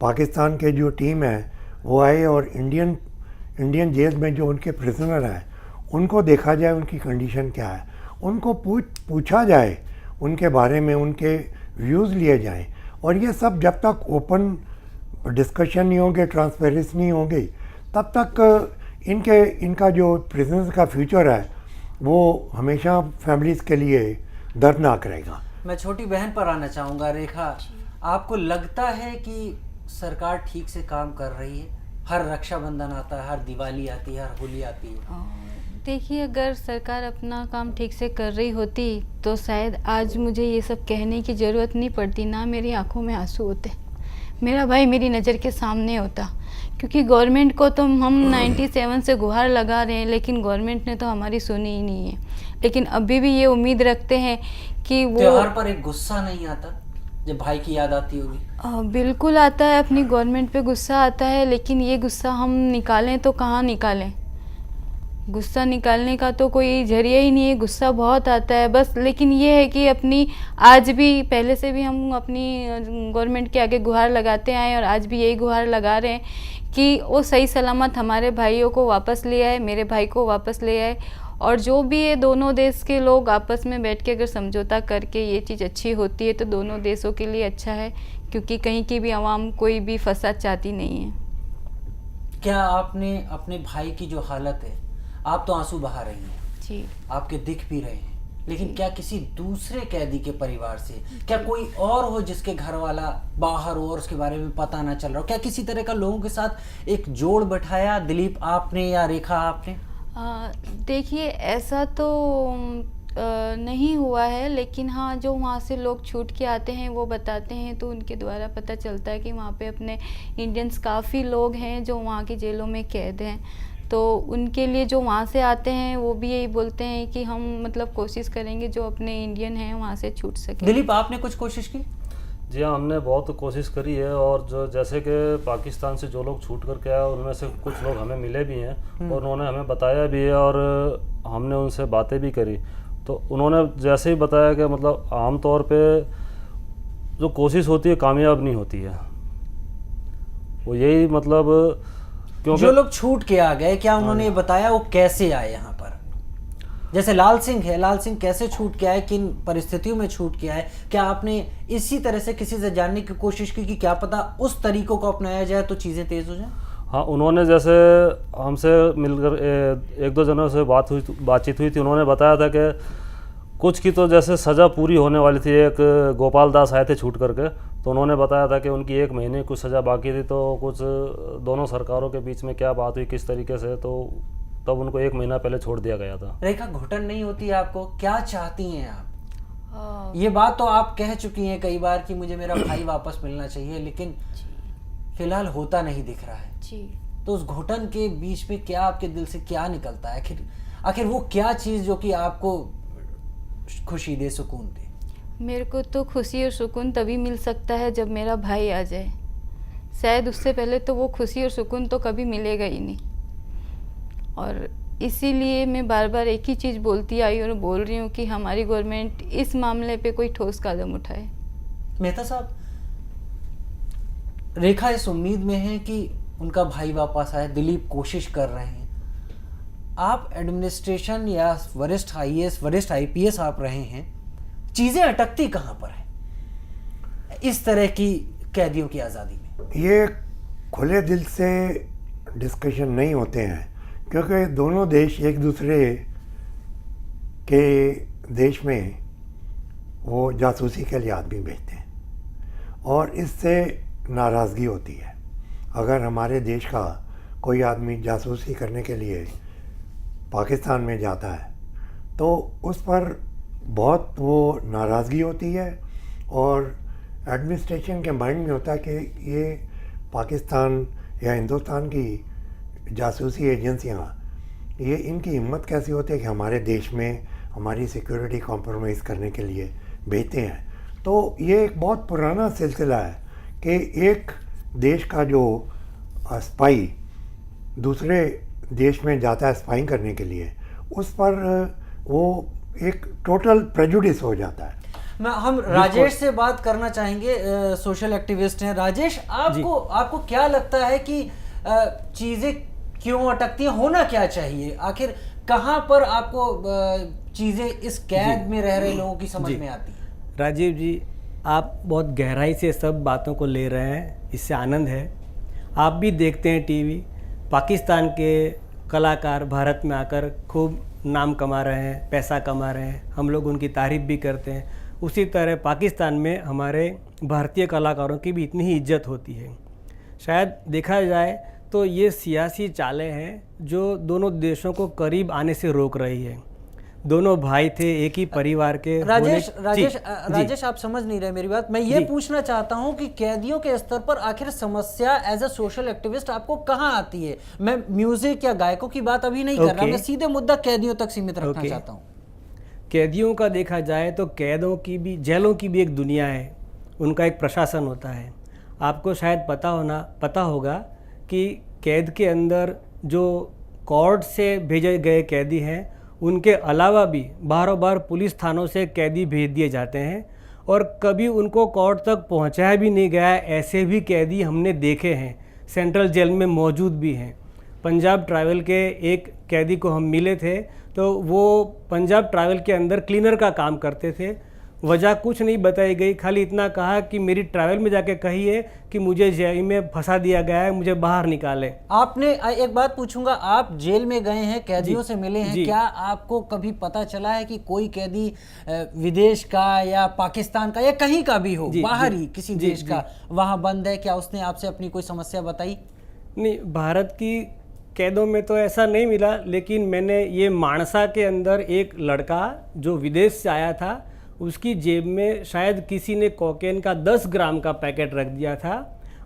S7: पाकिस्तान के जो टीम है वो आए और इंडियन जेल्स में जो उनके प्रिजनर हैं उनको देखा जाए, उनकी कंडीशन क्या है, उनको पूछा जाए उनके बारे में, उनके व्यूज़ लिए जाएं। और ये सब जब तक ओपन डिस्कशन नहीं होंगे, ट्रांसपेरेंसी नहीं होगी, तब तक इनका जो प्रिजनर्स का फ्यूचर है वो हमेशा फैमिलीज़ के लिए दर्दनाक रहेगा।
S1: मैं छोटी बहन पर आना चाहूँगा। रेखा, आपको लगता है कि सरकार ठीक से काम कर रही है? हर रक्षाबंधन आता है, हर दिवाली आती है, हर होली आती है।
S6: देखिए, अगर सरकार अपना काम ठीक से कर रही होती तो शायद आज मुझे ये सब कहने की ज़रूरत नहीं पड़ती, ना मेरी आंखों में आंसू होते, मेरा भाई मेरी नज़र के सामने होता। क्योंकि गवर्नमेंट को तो हम 97 से गुहार लगा रहे हैं, लेकिन गवर्नमेंट ने तो हमारी सुनी ही नहीं है। लेकिन अभी भी ये उम्मीद रखते हैं कि वो
S1: त्योहार पर एक गुस्सा नहीं आता जब भाई की याद आती होगी?
S6: बिल्कुल आता है, अपनी गवर्नमेंट पे गुस्सा आता है, लेकिन ये गुस्सा हम निकालें तो कहाँ निकालें? गुस्सा निकालने का तो कोई जरिया ही नहीं है, गुस्सा बहुत आता है बस। लेकिन ये है कि अपनी आज भी, पहले से भी हम अपनी गवर्नमेंट के आगे गुहार लगाते आए और आज भी यही गुहार लगा रहे हैं कि वो सही सलामत हमारे भाइयों को वापस ले आए, मेरे भाई को वापस ले आए। और जो भी ये दोनों देश के लोग आपस में बैठ के अगर समझौता करके ये चीज़ अच्छी होती है तो दोनों देशों के लिए अच्छा है, क्योंकि कहीं की भी आवाम कोई भी फसाद चाहती नहीं है।
S1: क्या आपने अपने भाई की जो हालत है, आप तो आंसू बहा रही हैं
S6: जी,
S1: आपके दिख भी रहे हैं, लेकिन क्या किसी दूसरे कैदी के परिवार से, क्या कोई और हो जिसके घर वाला बाहर हो और उसके बारे में पता ना चल रहा हो? क्या किसी तरह का लोगों के साथ एक जोड़ बैठाया दिलीप आपने या रेखा आपने?
S6: देखिए, ऐसा तो नहीं हुआ है, लेकिन हाँ, जो वहाँ से लोग छूट के आते हैं वो बताते हैं तो उनके द्वारा पता चलता है कि वहाँ पे अपने इंडियंस काफ़ी लोग हैं जो वहाँ की जेलों में कैद हैं। तो उनके लिए जो वहाँ से आते हैं वो भी यही बोलते हैं कि हम मतलब कोशिश करेंगे जो अपने इंडियन हैं वहाँ से छूट सके।
S1: दिलीप, आपने कुछ कोशिश की?
S3: जी हाँ, हमने बहुत कोशिश करी है, और जो जैसे कि पाकिस्तान से जो लोग छूट करके आए उनमें से कुछ लोग हमें मिले भी हैं और उन्होंने हमें बताया भी है और हमने उनसे बातें भी करी। तो उन्होंने जैसे ही बताया कि मतलब आमतौर पे जो कोशिश होती है कामयाब नहीं होती है, वो यही मतलब
S1: क्योंकि जो लोग छूट के आ गए, क्या उन्होंने ये बताया वो कैसे आए यहाँ पर? जैसे लाल सिंह है, लाल सिंह कैसे छूट के आए, किन परिस्थितियों में छूट के आए? क्या आपने इसी तरह से किसी से जानने की कोशिश की कि क्या पता उस तरीकों को अपनाया जाए तो चीज़ें तेज़ हो जाएं?
S3: हाँ, उन्होंने जैसे हमसे मिलकर एक दो जनों से बातचीत हुई थी। उन्होंने बताया था कि कुछ की तो जैसे सज़ा पूरी होने वाली थी। एक गोपाल दास आए थे छूट करके, तो उन्होंने बताया था कि उनकी 1 महीने कुछ सज़ा बाकी थी। तो कुछ दोनों सरकारों के बीच में क्या बात हुई किस तरीके से, तो तब उनको 1 महीना पहले छोड़ दिया गया था।
S1: रेखा, घुटन नहीं होती आपको? क्या चाहती हैं आप? ये बात तो आप कह चुकी हैं कई बार कि मुझे मेरा भाई वापस मिलना चाहिए, लेकिन फिलहाल होता नहीं दिख रहा है
S6: जी।
S1: तो उस घुटन के बीच में क्या आपके दिल से क्या निकलता है? आखिर वो क्या चीज़ जो कि आपको खुशी दे, सुकून दे?
S6: मेरे को तो खुशी और सुकून तभी मिल सकता है जब मेरा भाई आ जाए। शायद उससे पहले तो वो खुशी और सुकून तो कभी मिलेगा ही नहीं। और इसीलिए मैं बार बार एक ही चीज़ बोलती आई और बोल रही हूँ कि हमारी गवर्नमेंट इस मामले पे कोई ठोस कदम उठाए।
S1: मेहता साहब, रेखा इस उम्मीद में है कि उनका भाई वापस आए, दिलीप कोशिश कर रहे हैं। आप एडमिनिस्ट्रेशन या वरिष्ठ IAS, वरिष्ठ IPS आप रहे हैं, चीज़ें अटकती कहाँ पर है इस तरह की कैदियों की आज़ादी में?
S7: ये खुले दिल से डिस्कशन नहीं होते हैं, क्योंकि दोनों देश एक दूसरे के देश में वो जासूसी के लिए आदमी भेजते हैं और इससे नाराज़गी होती है। अगर हमारे देश का कोई आदमी जासूसी करने के लिए पाकिस्तान में जाता है तो उस पर बहुत वो नाराज़गी होती है और एडमिनिस्ट्रेशन के माइंड में होता है कि ये पाकिस्तान या हिंदुस्तान की जासूसी एजेंसियाँ, ये इनकी हिम्मत कैसी होती है कि हमारे देश में हमारी सिक्योरिटी कॉम्प्रोमाइज़ करने के लिए भेजते हैं। तो ये एक बहुत पुराना सिलसिला है कि एक देश का जो स्पाई दूसरे देश में जाता है स्पाइंग करने के लिए, उस पर वो एक टोटल प्रेजुडिस हो जाता है।
S1: हम राजेश से बात करना चाहेंगे, सोशल एक्टिविस्ट हैं। राजेश, आपको क्या लगता है कि चीज़ें क्यों अटकती हैं, होना क्या चाहिए? आखिर कहाँ पर आपको चीज़ें इस कैद में रह रहे लोगों की समझ में आती है?
S11: राजीव जी, आप बहुत गहराई से सब बातों को ले रहे हैं, इससे आनंद है। आप भी देखते हैं टीवी, पाकिस्तान के कलाकार भारत में आकर खूब नाम कमा रहे हैं, पैसा कमा रहे हैं, हम लोग उनकी तारीफ़ भी करते हैं। उसी तरह पाकिस्तान में हमारे भारतीय कलाकारों की भी इतनी ही इज्जत होती है। शायद देखा जाए तो ये सियासी चालें हैं जो दोनों देशों को करीब आने से रोक रही है। दोनों भाई थे, एक ही परिवार के।
S1: राजेश आप समझ नहीं रहे मेरी बात। मैं ये पूछना चाहता हूँ कि कैदियों के स्तर पर आखिर समस्या एज अ सोशल एक्टिविस्ट आपको कहाँ आती है? मैं म्यूजिक या गायकों की बात अभी नहीं कर रहा, मैं सीधे मुद्दा कैदियों तक सीमित रखना चाहता हूँ।
S11: कैदियों का देखा जाए तो कैदों की भी, जेलों की भी एक दुनिया है, उनका एक प्रशासन होता है। आपको शायद पता होगा कि कैद के अंदर जो कोर्ट से भेजे गए कैदी हैं, उनके अलावा भी बार बार पुलिस थानों से कैदी भेज दिए जाते हैं और कभी उनको कोर्ट तक पहुंचाया भी नहीं गया। ऐसे भी कैदी हमने देखे हैं, सेंट्रल जेल में मौजूद भी हैं। पंजाब ट्रैवल के एक कैदी को हम मिले थे, तो वो पंजाब ट्रैवल के अंदर क्लीनर का काम करते थे। वजह कुछ नहीं बताई गई, खाली इतना कहा कि मेरी ट्रैवल में जाके कहिए कि मुझे जेल में फंसा दिया गया है, मुझे बाहर निकाले।
S1: आपने एक बात पूछूंगा, आप जेल में गए हैं, कैदियों से मिले हैं, क्या आपको कभी पता चला है कि कोई कैदी विदेश का या पाकिस्तान का या कहीं का भी हो, बाहर ही किसी देश का, वहां बंद है? क्या उसने आपसे अपनी कोई समस्या बताई?
S11: नहीं, भारत की कैदों में तो ऐसा नहीं मिला, लेकिन मैंने ये मानसा के अंदर एक लड़का जो विदेश से आया था, उसकी जेब में शायद किसी ने कोकेन का 10 ग्राम का पैकेट रख दिया था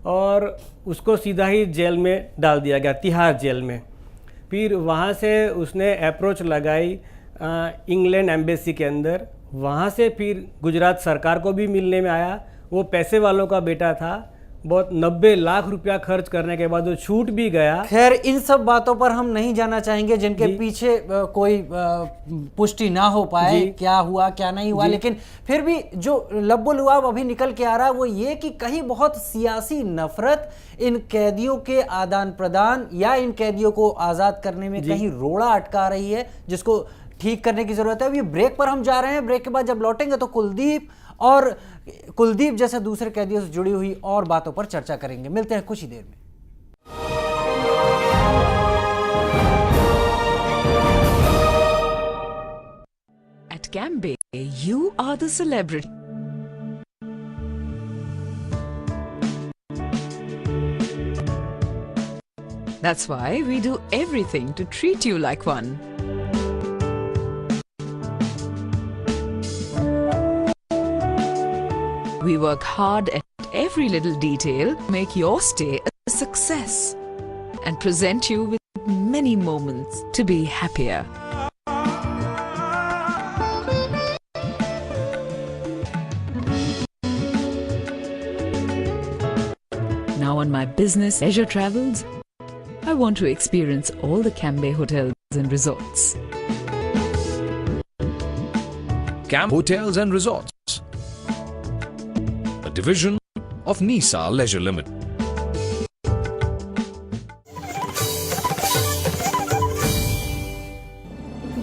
S11: और उसको सीधा ही जेल में डाल दिया गया, तिहाड़ जेल में। फिर वहाँ से उसने अप्रोच लगाई इंग्लैंड एम्बेसी के अंदर, वहाँ से फिर गुजरात सरकार को भी मिलने में आया। वो पैसे वालों का बेटा था, बहुत 90 लाख रुपया खर्च करने के बाद वो छूट भी गया।
S1: खैर, इन सब बातों पर हम नहीं जाना चाहेंगे जिनके पीछे कोई पुष्टि ना हो पाए, क्या हुआ क्या नहीं हुआ। लेकिन फिर भी जो लब्बो-लुआब अभी निकल के आ रहा है वो ये कि कहीं बहुत सियासी नफरत इन कैदियों के आदान प्रदान या इन कैदियों को आज़ाद करने में कहीं रोड़ा अटका रही है, जिसको ठीक करने की जरूरत है। अभी ब्रेक पर हम जा रहे हैं। ब्रेक के बाद जब लौटेंगे तो कुलदीप जैसे दूसरे कैदियों से जुड़ी हुई और बातों पर चर्चा करेंगे। मिलते हैं कुछ ही देर में।
S14: At Cambe, you are the celebrity. That's why we do everything to treat you like one. We work hard at every little detail to make your stay a success and present you with many moments to be happier. Now on my business leisure travels, I want to experience all the Cambe hotels and resorts.
S15: Cambe Hotels and Resorts, a division of Nisa Leisure Limited.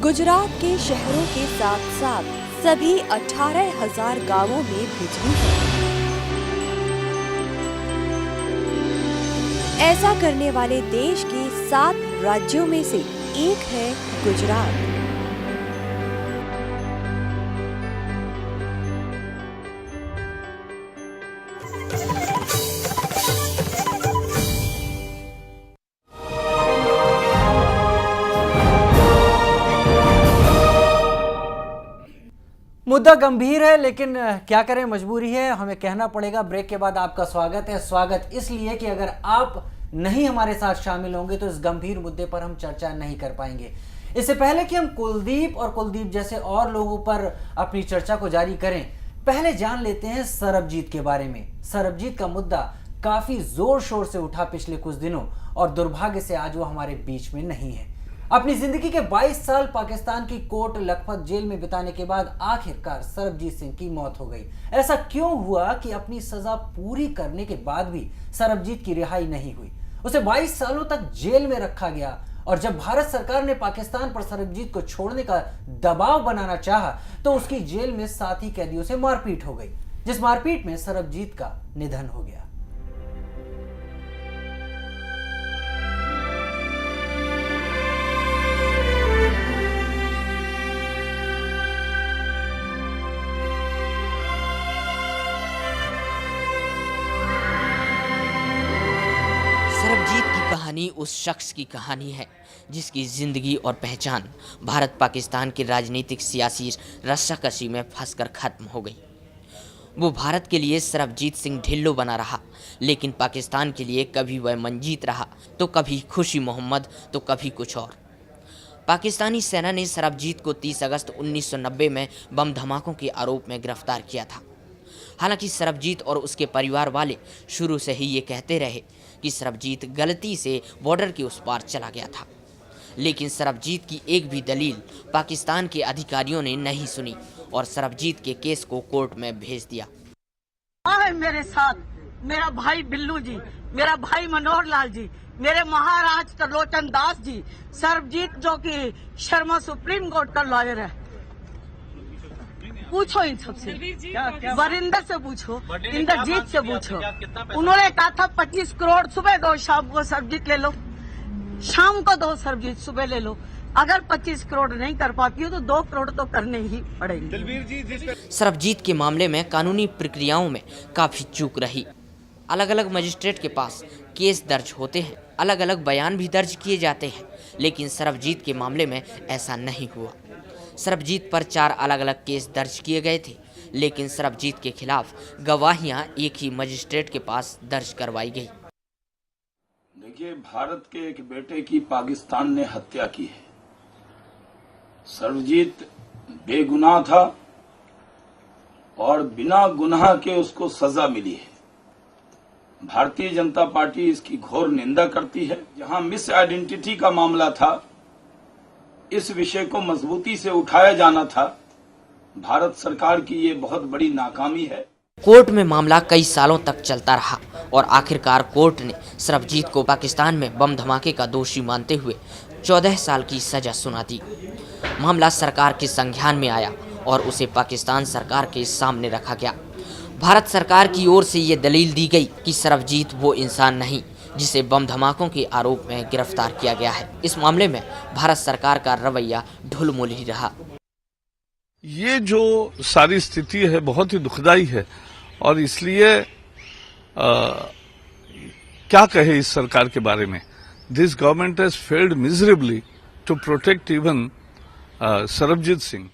S12: Gujarat के शहरों के साथ साथ सभी 18,000 गांवों में बिजली है। ऐसा करने वाले देश के 7 राज्यों में से एक है गुजरात।
S1: मुद्दा गंभीर है, लेकिन क्या करें, मजबूरी है, हमें कहना पड़ेगा। ब्रेक के बाद आपका स्वागत है। स्वागत इसलिए कि अगर आप नहीं हमारे साथ शामिल होंगे तो इस गंभीर मुद्दे पर हम चर्चा नहीं कर पाएंगे। इससे पहले कि हम कुलदीप जैसे और लोगों पर अपनी चर्चा को जारी करें, पहले जान लेते हैं सरबजीत के बारे में। सरबजीत का मुद्दा काफी जोर शोर से उठा पिछले कुछ दिनों, और दुर्भाग्य से आज वो हमारे बीच में नहीं है। अपनी जिंदगी के 22 साल पाकिस्तान की कोट लखपत जेल में बिताने के बाद आखिरकार सरबजीत सिंह की मौत हो गई। ऐसा क्यों हुआ कि अपनी सजा पूरी करने के बाद भी सरबजीत की रिहाई नहीं हुई? उसे 22 सालों तक जेल में रखा गया, और जब भारत सरकार ने पाकिस्तान पर सरबजीत को छोड़ने का दबाव बनाना चाहा तो उसकी जेल में साथी कैदियों से मारपीट हो गई, जिस मारपीट में सरबजीत का निधन हो गया।
S2: सरबजीत की कहानी उस शख्स की कहानी है जिसकी जिंदगी और पहचान भारत पाकिस्तान की राजनीतिक सियासी रस्साकशी में फंसकर खत्म हो गई। वो भारत के लिए सरबजीत सिंह ढिल्लो बना रहा, लेकिन पाकिस्तान के लिए कभी वह मंजीत रहा तो कभी खुशी मोहम्मद तो कभी कुछ और। पाकिस्तानी सेना ने सरबजीत को 30 अगस्त 1990 में बम धमाकों के आरोप में गिरफ्तार किया था। हालांकि सरबजीत और उसके परिवार वाले शुरू से ही ये कहते रहे कि सरबजीत गलती से बॉर्डर के उस पार चला गया था, लेकिन सरबजीत की एक भी दलील पाकिस्तान के अधिकारियों ने नहीं सुनी और सरबजीत के केस को कोर्ट में भेज दिया।
S17: मेरे साथ मेरा भाई बिल्लू जी, मेरा भाई मनोहर लाल जी, मेरे महाराज त्रिलोचन दास जी, सरबजीत जो कि शर्मा सुप्रीम कोर्ट का लॉयर है। पूछो इन सबसे, वरिंदर से पूछो, इंद्रजीत से पूछो। उन्होंने कहा था 25 करोड़ सुबह दो, शाम को सरबजीत ले लो, शाम को दो सरबजीत सुबह ले लो। अगर 25 करोड़ नहीं कर पाती हो तो 2 करोड़ तो करने ही पड़ेंगे।
S2: सरबजीत के मामले में कानूनी प्रक्रियाओं में काफी चूक रही। अलग अलग मजिस्ट्रेट के पास केस दर्ज होते हैं, अलग अलग बयान भी दर्ज किए जाते हैं, लेकिन सरबजीत के मामले में ऐसा नहीं हुआ। सरबजीत पर 4 अलग अलग केस दर्ज किए गए थे, लेकिन सरबजीत के खिलाफ गवाहियां एक ही मजिस्ट्रेट के पास दर्ज करवाई गई।
S18: देखिए, भारत के एक बेटे की पाकिस्तान ने हत्या की है। सरबजीत बेगुनाह था और बिना गुनाह के उसको सजा मिली है। भारतीय जनता पार्टी इसकी घोर निंदा करती है। जहां मिस आइडेंटिटी का मामला था, इस विषय को मजबूती से उठाया जाना था। भारत सरकार की ये बहुत बड़ी नाकामी है।
S2: कोर्ट में मामला कई सालों तक चलता रहा और आखिरकार कोर्ट ने सरबजीत को पाकिस्तान में बम धमाके का दोषी मानते हुए 14 साल की सजा सुना दी। मामला सरकार के संज्ञान में आया और उसे पाकिस्तान सरकार के सामने रखा गया। भारत सरकार की ओर से ये दलील दी गई कि सरबजीत वो इंसान नहीं जिसे बम धमाकों के आरोप में गिरफ्तार किया गया है। इस मामले में भारत सरकार का रवैया ढुलमुल ही रहा।
S19: ये जो सारी स्थिति है बहुत ही दुखदाई है और इसलिए क्या कहे इस सरकार के बारे में। This government has failed miserably to protect even Sarabjit Singh.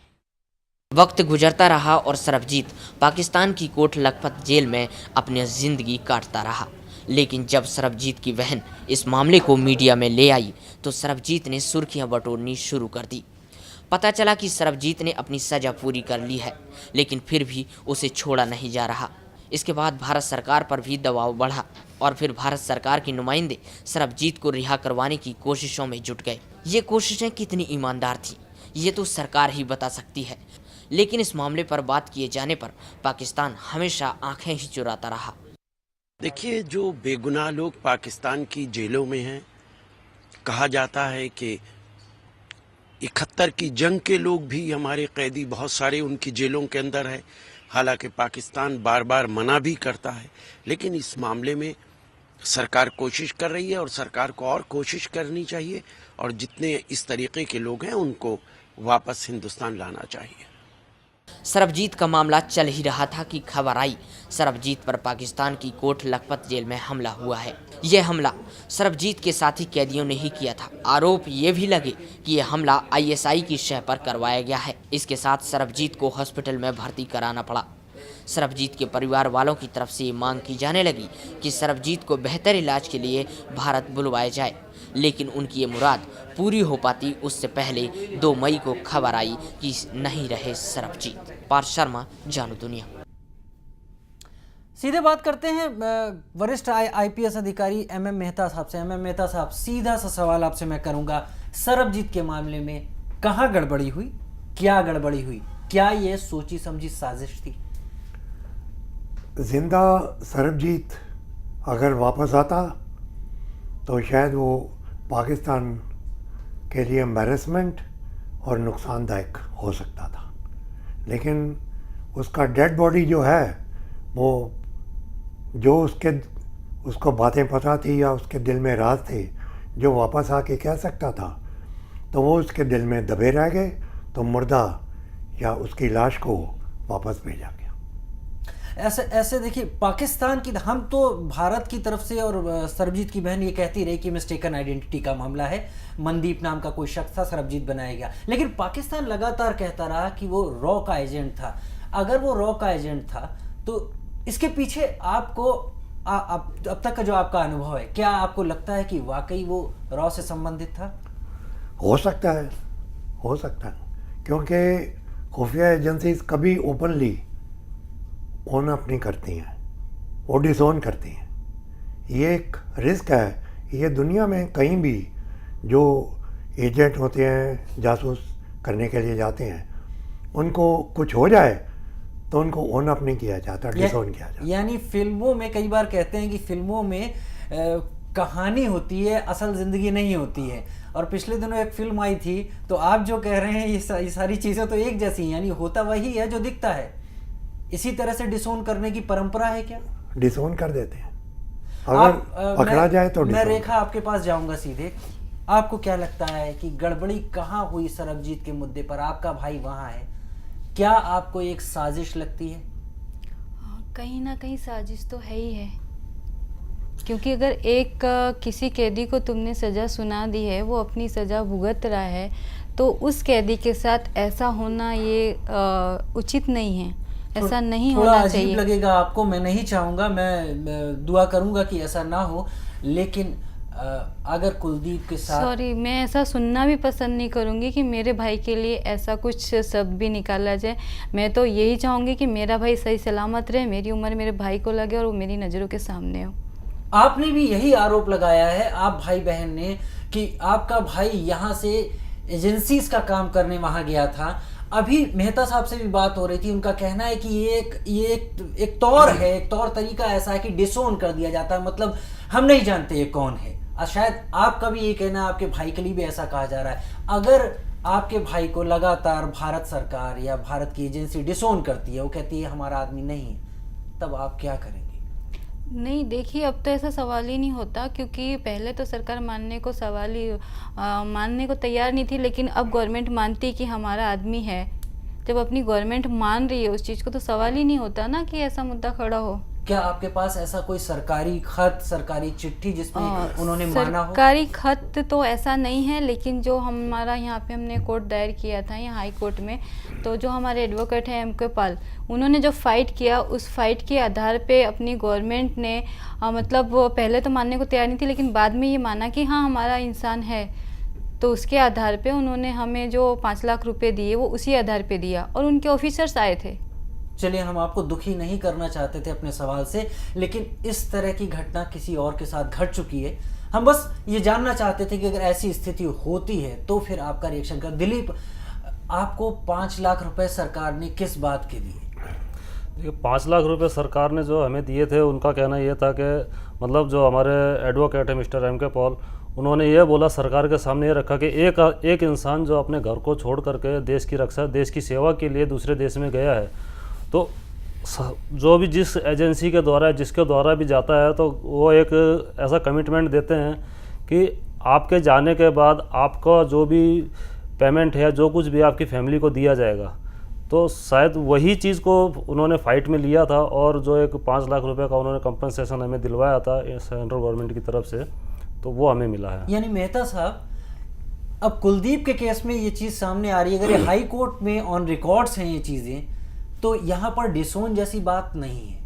S2: वक्त गुजरता रहा और सरबजीत पाकिस्तान की कोट लखपत जेल में अपनी जिंदगी काटता रहा, लेकिन जब सरबजीत की बहन इस मामले को मीडिया में ले आई तो सरबजीत ने सुर्खियां बटोरनी शुरू कर दी। पता चला कि सरबजीत ने अपनी सजा पूरी कर ली है, लेकिन फिर भी उसे छोड़ा नहीं जा रहा। इसके बाद भारत सरकार पर भी दबाव बढ़ा और फिर भारत सरकार के नुमाइंदे सरबजीत को रिहा करवाने की कोशिशों में जुट गए। ये कोशिशें कितनी ईमानदार थी ये तो सरकार ही बता सकती है, लेकिन इस मामले पर बात किए जाने पर पाकिस्तान हमेशा आंखें ही चुराता रहा।
S20: देखिए, जो बेगुनाह लोग पाकिस्तान की जेलों में हैं, कहा जाता है कि 71 की जंग के लोग भी हमारे कैदी बहुत सारे उनकी जेलों के अंदर है। हालांकि पाकिस्तान बार बार मना भी करता है, लेकिन इस मामले में सरकार कोशिश कर रही है और सरकार को और कोशिश करनी चाहिए और जितने इस तरीके के लोग हैं उनको वापस हिंदुस्तान लाना चाहिए।
S2: सरबजीत का मामला चल ही रहा था कि खबर आई सरबजीत पर पाकिस्तान की कोट लखपत जेल में हमला हुआ है। यह हमला सरबजीत के साथी कैदियों ने ही किया था। आरोप ये भी लगे कि यह हमला ISI की शह पर करवाया गया है। इसके साथ सरबजीत को हॉस्पिटल में भर्ती कराना पड़ा। सरबजीत के परिवार वालों की तरफ से मांग की जाने लगी कि सरबजीत को बेहतर इलाज के लिए भारत बुलवाया जाए, लेकिन उनकी ये मुराद पूरी हो पाती उससे पहले 2 मई को खबर आई कि नहीं रहे सरबजीत। पार्थ शर्मा, जानू दुनिया।
S1: सीधे बात करते हैं वरिष्ठ IPS अधिकारी MM मेहता साहब से। MM मेहता साहब, सीधा सा सवाल आपसे मैं करूंगा, सरबजीत के मामले में कहाँ गड़बड़ी हुई, क्या गड़बड़ी हुई, क्या ये सोची समझी साजिश थी?
S7: जिंदा सरबजीत अगर वापस आता तो शायद वो पाकिस्तान के लिए एम्बैरेसमेंट और नुकसानदायक हो सकता था, लेकिन उसका डेड बॉडी जो है वो जो उसको बातें पता थी या उसके दिल में राज थे जो वापस आके कह सकता था, तो वो उसके दिल में दबे रह गए, तो मुर्दा या उसकी लाश को वापस भेजा गया।
S1: ऐसे ऐसे देखिए, पाकिस्तान की, हम तो भारत की तरफ से, और सरबजीत की बहन ये कहती रही कि मिस्टेकन आइडेंटिटी का मामला है, मनदीप नाम का कोई शख्स था, सरबजीत बनाया गया, लेकिन पाकिस्तान लगातार कहता रहा कि वो रॉ का एजेंट था। अगर वो रॉ का एजेंट था तो इसके पीछे आपको अब तक का जो आपका अनुभव है, क्या आपको लगता है कि वाकई वो रॉ से संबंधित था?
S7: हो सकता है, क्योंकि खुफिया एजेंसीज कभी ओपनली ओन अप नहीं करती हैं, वो डिसोन करती हैं। ये एक रिस्क है। ये दुनिया में कहीं भी जो एजेंट होते हैं, जासूस करने के लिए जाते हैं, उनको कुछ हो जाए तो उनको ओन अप नहीं किया जाता, डिसोन किया जाता।
S1: यानी फिल्मों में कई बार कहते हैं कि फिल्मों में कहानी होती है, असल जिंदगी नहीं होती है। और पिछले दिनों एक फिल्म आई थी, तो आप जो कह रहे हैं ये सारी चीज़ें तो एक जैसी हैं, यानी होता वही है जो दिखता है। इसी तरह से डिसोन करने की परंपरा है क्या?
S7: डिसोन कर देते हैं, अगर पकड़ा जाए तो।
S1: मैं रेखा आपके पास जाऊंगा सीधे। आपको क्या लगता है कि गड़बड़ी कहाँ हुई सरबजीत के मुद्दे पर? आपका भाई वहाँ है, क्या आपको एक साजिश लगती है?
S6: कहीं ना कहीं साजिश तो है ही है, क्योंकि अगर एक किसी कैदी को तुमने सज़ा सुना दी है, वो अपनी सज़ा भुगत रहा है, तो उस कैदी के साथ ऐसा होना ये उचित नहीं है, ऐसा नहीं होना चाहिए।
S1: अजीब लगेगा आपको, मैं नहीं चाहूँगा, मैं दुआ करूँगा कि ऐसा ना हो, लेकिन अगर कुलदीप के साथ,
S6: सॉरी, मैं ऐसा सुनना भी पसंद नहीं करूँगी कि मेरे भाई के लिए ऐसा कुछ शब्द भी निकाला जाए। मैं तो यही चाहूँगी कि मेरा भाई सही सलामत रहे, मेरी उम्र मेरे भाई को लगे और वो मेरी नज़रों के सामने हो।
S1: आपने भी यही आरोप लगाया है, आप भाई बहन ने, कि आपका भाई यहाँ से एजेंसीज का काम करने वहाँ गया था। अभी मेहता साहब से भी बात हो रही थी, उनका कहना है कि ये एक तौर है, एक तौर तरीका ऐसा है कि डिसोन कर दिया जाता है, मतलब हम नहीं जानते ये कौन है। शायद आपका भी ये कहना, आपके भाई के लिए भी ऐसा कहा जा रहा है। अगर आपके भाई को लगातार भारत सरकार या भारत की एजेंसी डिसोन करती है, वो कहती है हमारा आदमी नहीं है, तब आप क्या करेंगे?
S6: नहीं, देखिए, अब तो ऐसा सवाल ही नहीं होता, क्योंकि पहले तो सरकार मानने को तैयार नहीं थी, लेकिन अब गवर्नमेंट मानती है कि हमारा आदमी है। जब अपनी गवर्नमेंट मान रही है उस चीज़ को, तो सवाल ही नहीं होता ना कि ऐसा मुद्दा खड़ा हो।
S1: क्या आपके पास ऐसा कोई सरकारी खत, सरकारी चिट्ठी जिसमें उन्होंने माना हो?
S6: सरकारी खत तो ऐसा नहीं है, लेकिन जो हमारा यहाँ पे हमने कोर्ट दायर किया था यहाँ हाई कोर्ट में, तो जो हमारे एडवोकेट हैं एम के पाल, उन्होंने जो फाइट किया, उस फाइट के आधार पे अपनी गवर्नमेंट ने मतलब वो पहले तो मानने को तैयार नहीं थी, लेकिन बाद में ये माना कि हाँ हमारा इंसान है, तो उसके आधार पे उन्होंने हमें जो 5 लाख रुपए दिए वो उसी आधार पे दिया, और उनके ऑफिसर्स आए थे।
S1: चलिए, हम आपको दुखी नहीं करना चाहते थे अपने सवाल से, लेकिन इस तरह की घटना किसी और के साथ घट चुकी है। हम बस ये जानना चाहते थे कि अगर ऐसी स्थिति होती है तो फिर आपका रिएक्शन क्या? दिलीप, आपको 5 लाख रुपए सरकार ने किस बात के दिए?
S3: देखिए, 5 लाख रुपए सरकार ने जो हमें दिए थे, उनका कहना ये था कि मतलब जो हमारे एडवोकेट है मिस्टर एम के पॉल, उन्होंने ये बोला, सरकार के सामने ये रखा कि एक इंसान जो अपने घर को छोड़ करके देश की रक्षा, देश की सेवा के लिए दूसरे देश में गया है, तो जो भी जिस एजेंसी के द्वारा, जिसके द्वारा भी जाता है, तो वो एक ऐसा कमिटमेंट देते हैं कि आपके जाने के बाद आपका जो भी पेमेंट है, जो कुछ भी आपकी फैमिली को दिया जाएगा। तो शायद वही चीज़ को उन्होंने फाइट में लिया था, और जो एक 5 लाख रुपए का उन्होंने कंपनसेशन हमें दिलवाया था सेंट्रल गवर्नमेंट की तरफ से, तो वो हमें मिला है।
S1: यानी मेहता साहब, अब कुलदीप के केस में ये चीज़ सामने आ रही है, अगर ये हाई कोर्ट में ऑन रिकॉर्ड्स हैं ये चीज़ें, तो यहाँ पर डिसोन जैसी बात नहीं है।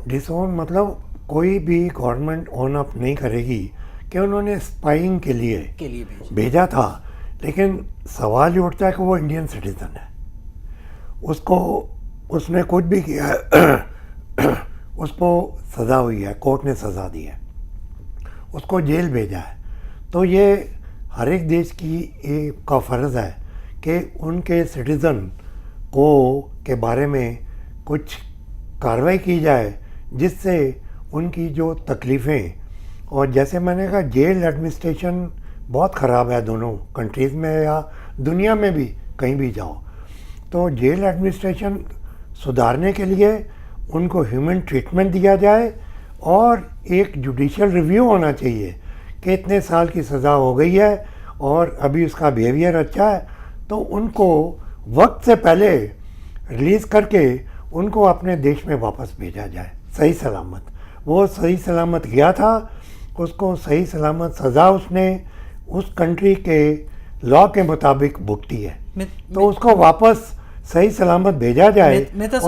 S7: डिसोन मतलब कोई भी गवर्नमेंट ओन अप नहीं करेगी कि उन्होंने स्पाइंग के लिए भेजा था, लेकिन सवाल ये उठता है कि वो इंडियन सिटीजन है, उसने कुछ भी किया है उसको सज़ा हुई है, कोर्ट ने सज़ा दी है, उसको जेल भेजा है। तो ये हर एक देश का फ़र्ज़ है कि उनके सिटीज़न के बारे में कुछ कार्रवाई की जाए, जिससे उनकी जो तकलीफ़ें, और जैसे मैंने कहा जेल एडमिनिस्ट्रेशन बहुत ख़राब है दोनों कंट्रीज़ में या दुनिया में भी कहीं भी जाओ, तो जेल एडमिनिस्ट्रेशन सुधारने के लिए उनको ह्यूमन ट्रीटमेंट दिया जाए, और एक जुडिशियल रिव्यू होना चाहिए कि इतने साल की सज़ा हो गई है और अभी उसका बिहेवियर अच्छा है, तो उनको वक्त से पहले रिलीज़ करके उनको अपने देश में वापस भेजा जाए सही सलामत। वो सही सलामत गया था, उसको सही सलामत सज़ा उसने उस कंट्री के लॉ के मुताबिक भुगती है, तो उसको वापस सही सलामत भेजा जाए।
S1: मेहता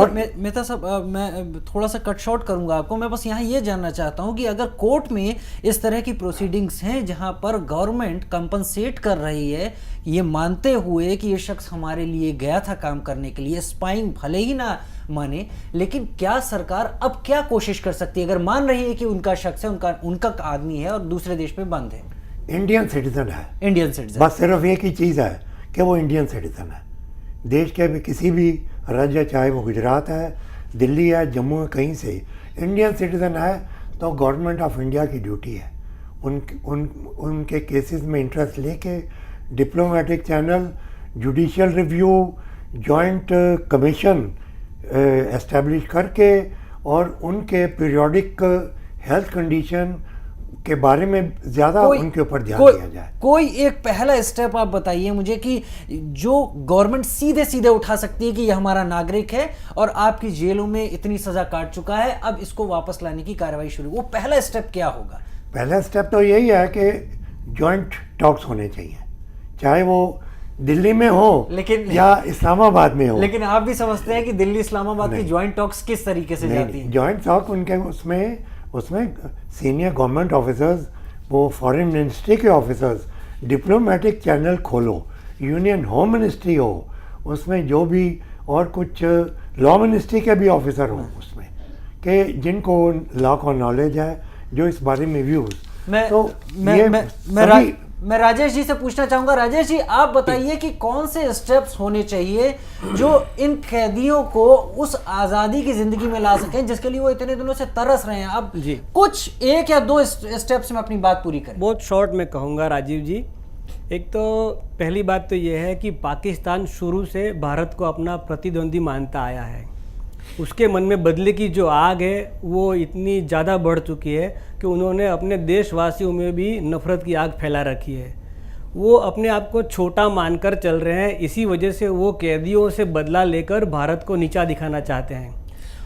S1: साहब, मैं थोड़ा सा कट शॉर्ट करूंगा आपको। मैं बस यहाँ ये जानना चाहता हूँ कि अगर कोर्ट में इस तरह की प्रोसीडिंग्स हैं जहाँ पर गवर्नमेंट कंपनसेट कर रही है ये मानते हुए कि ये शख्स हमारे लिए गया था काम करने के लिए, स्पाइंग भले ही ना माने, लेकिन क्या सरकार अब क्या कोशिश कर सकती है अगर मान रही है कि उनका शख्स है, उनका आदमी है और दूसरे देश में बंद है?
S7: इंडियन सिटीजन है,
S1: इंडियन सिटीजन,
S7: बस सिर्फ एक ही चीज़ है कि वो इंडियन सिटीजन है। देश के भी किसी भी राज्य, चाहे वो गुजरात है, दिल्ली है, जम्मू है, कहीं से इंडियन सिटीजन है तो गवर्नमेंट ऑफ इंडिया की ड्यूटी है उनके केसेस में इंटरेस्ट लेके diplomatic channel, judicial review, joint commission establish करके और उनके पीरियोडिक हेल्थ कंडीशन के बारे में ज़्यादा उनके ऊपर ध्यान दिया जाए।
S1: कोई एक पहला स्टेप आप बताइए मुझे कि जो गवर्नमेंट सीधे सीधे उठा सकती है कि ये हमारा नागरिक है और आपकी जेलों में इतनी सजा काट चुका है, अब इसको वापस लाने की कार्रवाई शुरू। वो पहला स्टेप क्या होगा?
S7: पहला स्टेप तो यही है कि जॉइंट टॉक्स होने चाहिए, चाहे वो दिल्ली में हो
S1: लेकिन
S7: या इस्लामाबाद में हो।
S1: लेकिन आप भी समझते हैं कि दिल्ली इस्लामाबाद की जॉइंट टॉक्स किस तरीके से जाती है?
S7: जॉइंट टॉक उनके उसमें सीनियर गवर्नमेंट ऑफिसर्स, वो फॉरेन मिनिस्ट्री के ऑफिसर्स, डिप्लोमेटिक चैनल खोलो, यूनियन होम मिनिस्ट्री हो उसमें, जो भी और कुछ लॉ मिनिस्ट्री के भी ऑफिसर हो उसमें, कि जिनको लॉ का नॉलेज है, जो इस बारे में व्यूज।
S1: मैं राजेश जी से पूछना चाहूंगा। राजेश जी, आप बताइए कि कौन से स्टेप्स होने चाहिए जो इन कैदियों को उस आज़ादी की जिंदगी में ला सकें जिसके लिए वो इतने दिनों से तरस रहे हैं। अब कुछ एक या दो स्टेप्स में अपनी बात पूरी करें।
S11: बहुत शॉर्ट में कहूँगा राजीव जी। एक तो पहली बात तो ये है कि पाकिस्तान शुरू से भारत को अपना प्रतिद्वंदी मानता आया है। उसके मन में बदले की जो आग है वो इतनी ज़्यादा बढ़ चुकी है कि उन्होंने अपने देशवासियों में भी नफ़रत की आग फैला रखी है। वो अपने आप को छोटा मानकर चल रहे हैं, इसी वजह से वो कैदियों से बदला लेकर भारत को नीचा दिखाना चाहते हैं।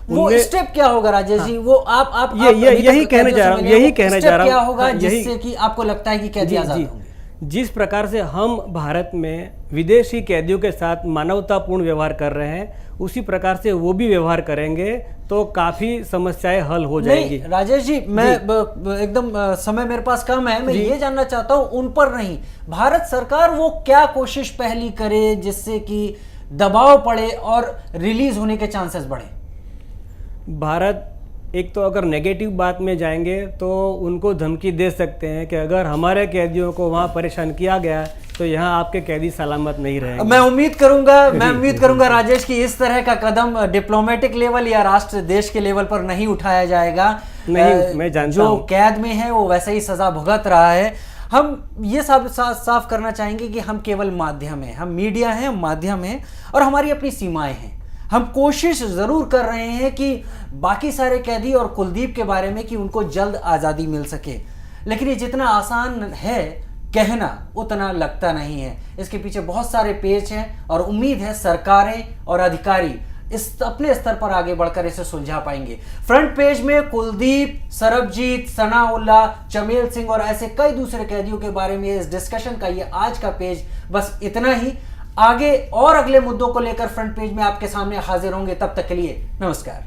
S1: वो स्टेप क्या होगा राजेश जी? वो आप
S11: यही कहने जा रहा हूँ, यही कहने जा रहा हूँ।
S1: क्या होगा जिससे कि आपको लगता है कि कैदी आज़ाद होंगे?
S11: जिस प्रकार से हम भारत में विदेशी कैदियों के साथ मानवतापूर्ण व्यवहार कर रहे हैं, उसी प्रकार से वो भी व्यवहार करेंगे तो काफी समस्याएं हल हो जाएंगी।
S1: राजेश जी, मैं एकदम समय मेरे पास कम है, मैं ये जानना चाहता हूँ उन पर नहीं, भारत सरकार वो क्या कोशिश पहली करे जिससे कि दबाव पड़े और रिलीज होने के चांसेस बढ़े?
S11: भारत एक तो अगर नेगेटिव बात में जाएंगे तो उनको धमकी दे सकते हैं कि अगर हमारे कैदियों को वहाँ परेशान किया गया तो यहाँ आपके कैदी सलामत नहीं रहेंगे।
S1: मैं उम्मीद करूंगा राजेश कि इस तरह का कदम डिप्लोमेटिक लेवल या राष्ट्र देश के लेवल पर नहीं उठाया जाएगा।
S11: मैं जानता
S1: जो
S11: हूं।
S1: कैद में है वो वैसे ही सजा भुगत रहा है। हम ये साफ करना चाहेंगे कि हम केवल माध्यम हैं, हम मीडिया हैं, हम माध्यम हैं और हमारी अपनी सीमाएं हैं। हम कोशिश ज़रूर कर रहे हैं कि बाकी सारे कैदी और कुलदीप के बारे में कि उनको जल्द आज़ादी मिल सके, लेकिन ये जितना आसान है कहना उतना लगता नहीं है। इसके पीछे बहुत सारे पेच हैं और उम्मीद है सरकारें और अधिकारी इस अपने स्तर पर आगे बढ़कर इसे सुलझा पाएंगे। फ्रंट पेज में कुलदीप, सरबजीत, सनाउल्लाह, चमेल सिंह और ऐसे कई दूसरे कैदियों के बारे में इस डिस्कशन का ये आज का पेज बस इतना ही। आगे और अगले मुद्दों को लेकर फ्रंट पेज में आपके सामने हाजिर होंगे। तब तक के लिए नमस्कार।